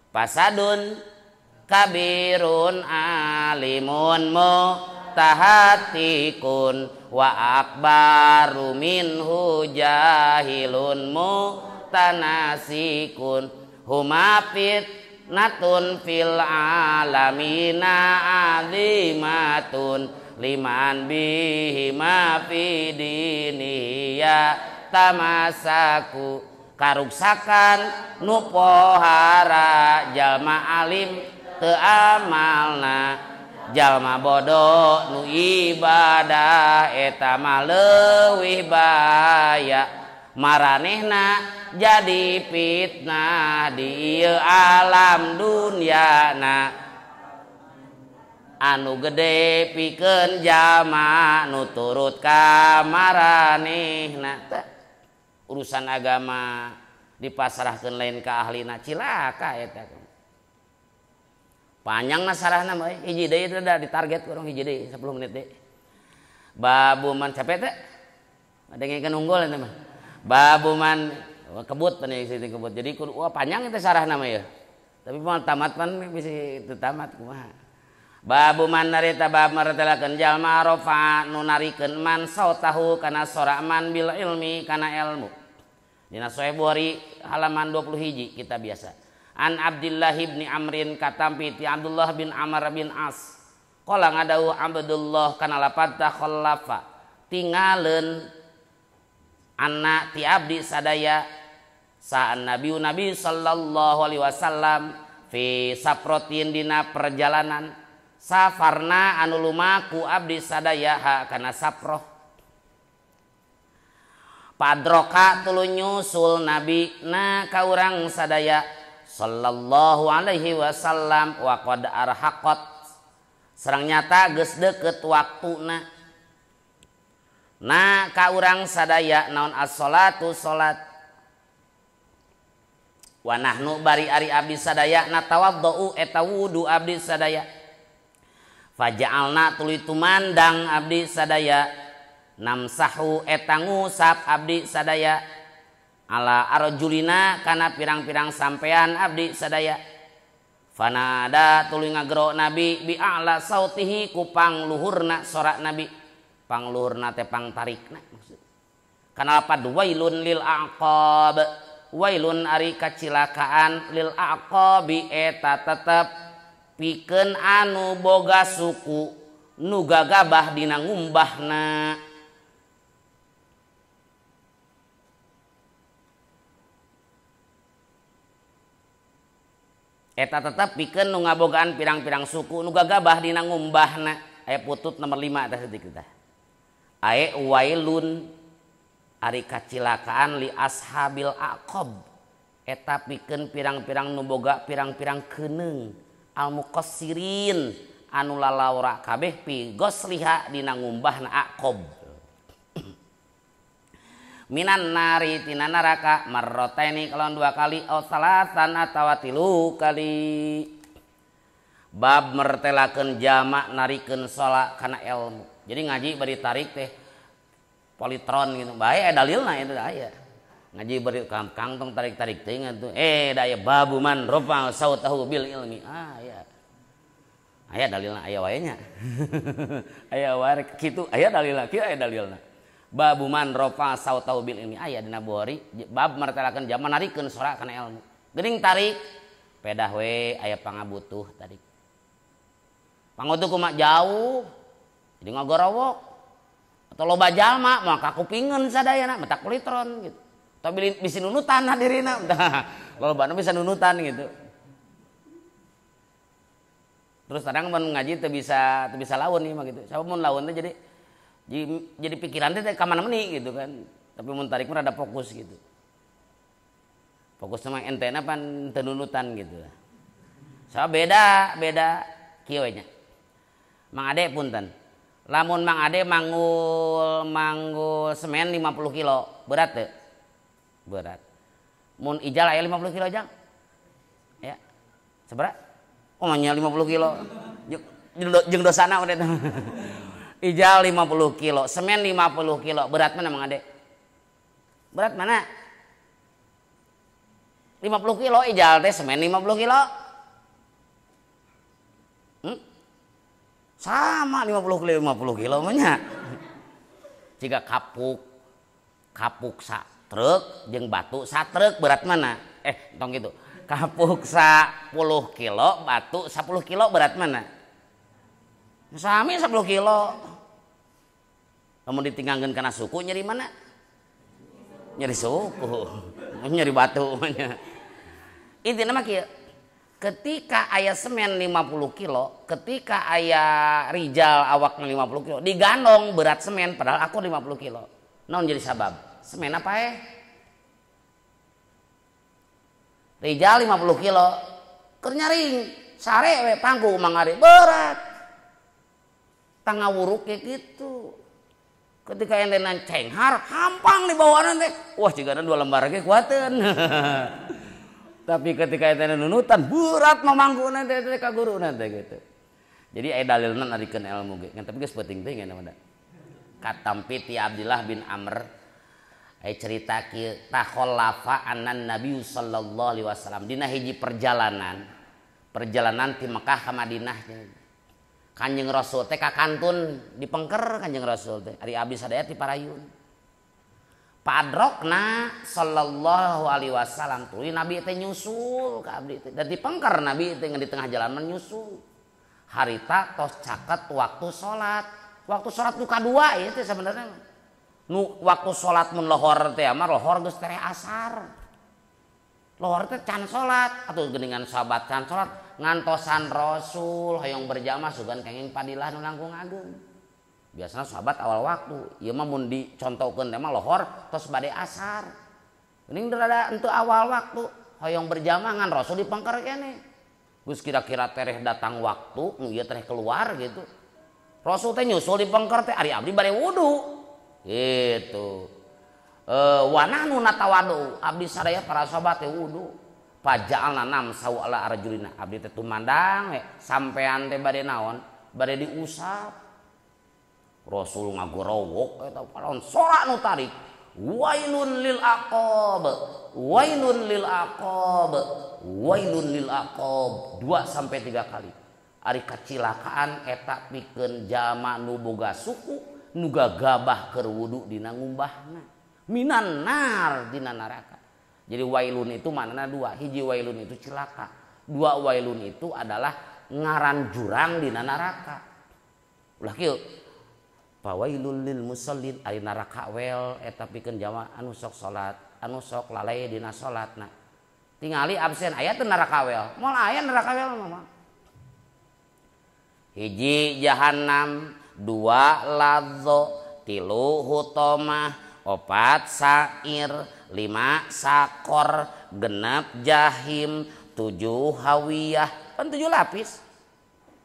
pasadun kabirun alimun mutahatikun wa akbaru minhu jahilun mutanasikun humapit natun fil alamina azimatun liman bihi ma fi diniya tamasaku karuksakan nu pohara jalma alim teu amalna jalma bodoh nu ibadah eta mah leuwih bahaya maranehna jadi fitnah di ieu alam dunyana anu gede pikeun jalma nu turut ka maranehna urusan agama dipasrahkeun lain ka ahlina cilaka eta panjang nasarahna mah hiji deui teh da ditarget urang hiji deui 10 menit deui babu man capek teh ngadengkeun unggul eta mah babu man kebut pan situ kebut jadi wah panjang eta sarahna mah ya tapi mau tamat pan bisa teu tamat kumaha babu man narita bab maratelakeun jalma rafa nu narikeun man sautahu kana sora man bil ilmi kana ilmu dina Sahih Bukhari halaman 21 kita biasa an Abdullah bin Amrin katampi ti Abdullah bin Amr bin As qala ngadau Abdullah kana lapad takhallafa tingaleun anna ti abdi sadaya sa'an nabi sallallahu alaihi wasallam fi saprotin dina perjalanan safarna anu lumaku abdi sadaya ha kana saproh padroka tuluy nyusul nabi na ka urang sadaya sallallahu alaihi wasallam wa qad arhaqat sareng nyata geus deukeut waktuna na ka urang sadaya naon as-salatu salat wa nahnu bari ari abdi sadaya natawaddau eta wudu abdi sadaya faja'alna tuluy tumandang abdi sadaya namsahu eta ngusap abdi sadaya ala arjulina kana pirang-pirang sampean abdi sadaya fanada tuluy ngagero nabi bi a'la sautihi ku pangluhurna sora nabi pangluhurna teh pangtarikna maksud kana lapad wailun lil aqab wailun ari kacilakaan lil aqabi eta tetep pikeun anu boga suku nu gagabah dina ngumbahna eta tetep pikeun nu ngabogaan pirang-pirang suku nu gagabah dina ngumbahna aya putut nomor 5 tah sedikit tah aya wailun ari kacilakaan li ashabil aqab eta pikeun pirang-pirang nu boga pirang-pirang keuneng al muqassirin anu lalawra kabeh pi gosliha dina ngumbahna aqab minan nari tina neraka marrataini kalawan 2 kali au salasan atawa 3 kali bab mertelakeun jamak narikeun sholat kana ilmu jadi ngaji bari tarik teh politron gitu bae dalilna itu aya ngaji bari kangtong tarik-tarik teh tuh da aya babu man rofa sautahu bil ilmi aya dalilna aya wae nya aya wae kitu aya dalilna kieu aya dalilna babu man rofa sautahu bil ilmi aya dina Bukhari bab martelakeun jama narikeun sora kana ilmu geuning tarik pedah we aya pangabutuh tarik pangabutuh kumaha jauh jadi ngagorowok atau loba jalma maka kupingeun sadayana metak politron gitu tapi bisa nunutan hadirina lobana bisa nunutan gitu terus kadang mun ngaji teu bisa lawan nih mah gitu sabab mun lawan teh jadi pikiran teh ka mana-mani gitu kan tapi mun tarik mah rada fokus gitu fokus sama entena pan teu nunutan gitu sabab beda kieu nya Mang Ade punten lamun Mang Ade manggul semen 50 kilo berat tuh berat mun ijal aya 50 kilo jang ya seberat omanya 50 kilo jeung dosana udah ijal 50 kilo semen 50 kilo berat mana Mang Ade berat mana 50 kilo ijal teh semen 50 kilo sama 50 kilo mah jika kapuk sa truk jeung batu sa truk berat mana tong gitu kapuk 10 kilo batu 10 kilo berat mana sami 10 kilo kamu ditinggalkan karena suku nyeri mana nyeri suku nyeri batu intinya mah kieu ketika aya semen 50 kilo ketika aya rijal awakna 50 kilo digandong berat semen padahal aku 50 kilo naon jadi sabab semen apa rijal 50 kilo keur nyaring sare we pangku Mang Ade berat tangawuruk kayak gitu ketika entenan cenghar hampang di bawanan teh wah cigana 2 lembar ge kuateun tapi ketika itu nunutan berat memangku nanti ka guru nanti gitu jadi aya dalilna narikeun ilmu ge tapi geus penting teh ngana mah katampi ti Abdullah bin Amr aya cerita kieu takhallafa anan Nabi sallallahu alaihi wasallam dina hiji perjalanan ti Mekah ka Madinah Kanjeng Rasul teh ka kantun dipengker Kanjeng Rasul teh ari abdi sadaya ti Parayun padrokna sallallahu alaihi wasallam tuluy nabi teh nyusul ka abdi teh dan dipengker nabi teh di tengah jalan menyusul harita tos caket waktu salat nu kadua ieu teh sebenarnya nu waktu salat mun lohor teh mah lohor geus tere asar lohor teh can salat atuh geuningan sahabat can salat ngantosan Rasul hoyong berjamaah sugan kenging padilah nu langkung ageung Biasanya sahabat awal waktu, ieu mah mun dicontohkeun teh mah lohor tos bade asar. Geuning rada henteu awal waktu, hoyong berjamaah ngan Rasul dipengker keneh. Geus kira-kira tereh datang waktu, nu ieu tereh keluar gitu. Rasul teh nyusul dipengker teh ari abdi bade wudu. Gitu. Wa nahnu natawadu, abdi sadaya para sahabat teh wudu. Paja'alna namsau ala arjulina, abdi teh tumandang we sampean teh bade naon? Bade diusap. Rasul ngagorowok eta palon sora nu tarik. Wailun lil aqab. Wailun lil aqab. Wailun lil aqab 2 sampai 3 kali. Ari kacilakaan eta pikeun jalma nu boga suku nu gagabah keur wudu dina ngumbahna. Minan nar dina neraka. Jadi wailun itu maknana 2. Hiji wailun itu cilaka. 2 wailun itu adalah ngaran jurang dina neraka. Ulah kieu. Fawailul lil musallin ari neraka wel eta pikeun jalma anu sok salat, anu sok lalai dina salatna. Tingali absen aya teu neraka wel. Moal aya neraka wel mah. Hiji jahannam, 2 ladzo, 3 hutomah, 4 sair, 5 sakor, 6 jahim, 7 hawiyah, kan 7 lapis.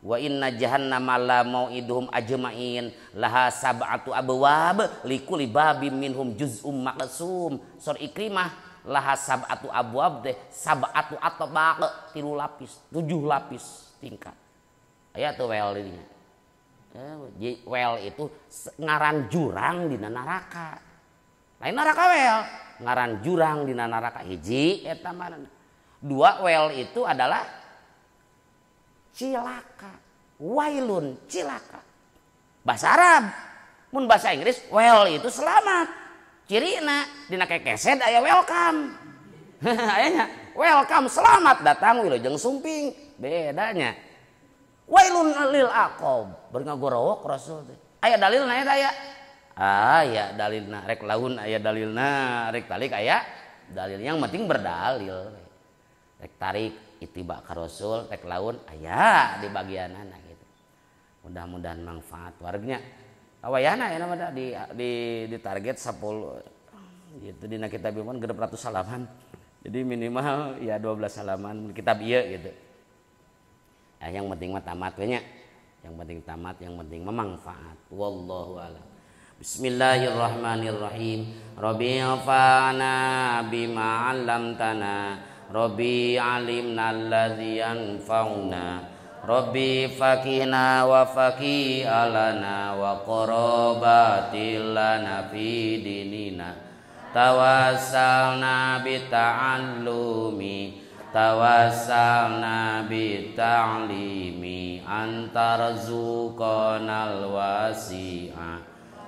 Wa inna jahannama la mau'iduhum ajma'in laha sab'atu abwab likulli babim minhum juz'um maqsum. Sur Ikrimah laha sab'atu abwab teh sab'atu atbaq 3 lapis, 7 lapis tingkat. Aya tuh wel dinya. Wel itu ngaran jurang dina neraka. Lain neraka wel, ngaran jurang dina neraka hiji eta mah. 2 wel itu adalah cilaka, wailun cilaka. Bahasa Arab, mun bahasa Inggris well itu selamat. Cirina dina kekeset aya welcome. Ayanya welcome selamat datang wilujeng sumping. Bedanya. Wailun lil aqab, beur ngagorowok Rasul teh. Aya dalilna eta aya. Aya dalilna rek laun aya dalilna, rek talik aya dalil yang penting berdalil. Rek tarik itiba ka Rasul rek laun aya di bagianana gitu. Mudah-mudahan manfaat warganya. Awayana ya nama di target 10 gitu dina kitab ieu mah 600 halaman. Jadi minimal ya 12 halaman kitab ieu gitu. Ya, yang penting mah tamat we nya. Yang penting tamat, yang penting memanfaat. Wallahu a'lam. Bismillahirrahmanirrahim. Rabbi anfa'na bima 'allamtana. Rabbi alimna alladzi yanfa'una. Rabbi fakihna wa faqih alana wa qarabatil lana fi dinina. Tawassalna bi ta'allumi, tawassalna bi ta'limi, antarzuqanal wasi'a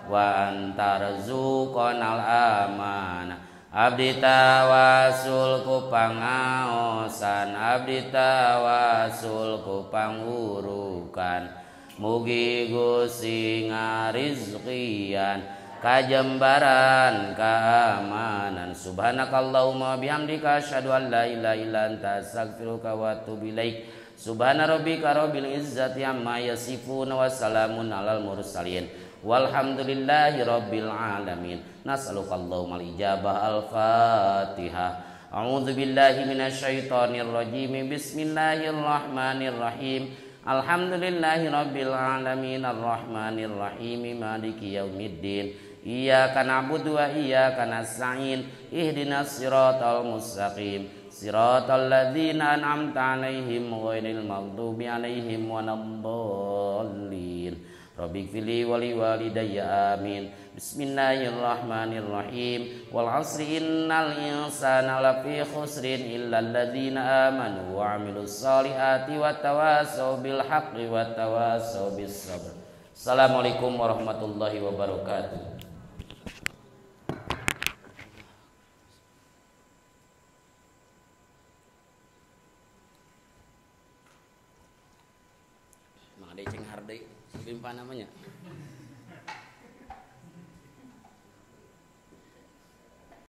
wa antarzuqanal amana. Abdi tawasul ku pangaosan, abdi tawasul ku pangurukan. Mugi Gusti ngarizqian kajembaran keamanan. Subhanakallahumma bihamdika asyhadu an la ilaha illa anta astaghfiruka wa atubu ilaik. Subhana rabbika rabbil izzati amma yasifun wa salamun alal mursalin walhamdulillahi rabbil alamin. Nas'alukallahumma al-ijabah al-fatihah. A'udzu billahi minasyaitonir rajim. Bismillahirrahmanirrahim. Alhamdulillahi rabbil alamin arrahmanir rahim maliki yaumiddin. Iyyaka na'budu wa iyyaka nasta'in. Ihdinas siratal mustaqim. Siratal ladzina an'amta 'alaihim ghairil maghdubi 'alaihim waladdallin. Rabbighfirli wa liwalidayya amin. Bismillahirrahmanirrahim. Wal 'asri innal insana lafi khusrin illa alladzina amanu wa 'amilus solihati wa tawasaw bil haqqi wa tawasaw bis sabr. Assalamualaikum warahmatullahi wabarakatuh. Mang Ade ceng hardai, sebimpa namanya.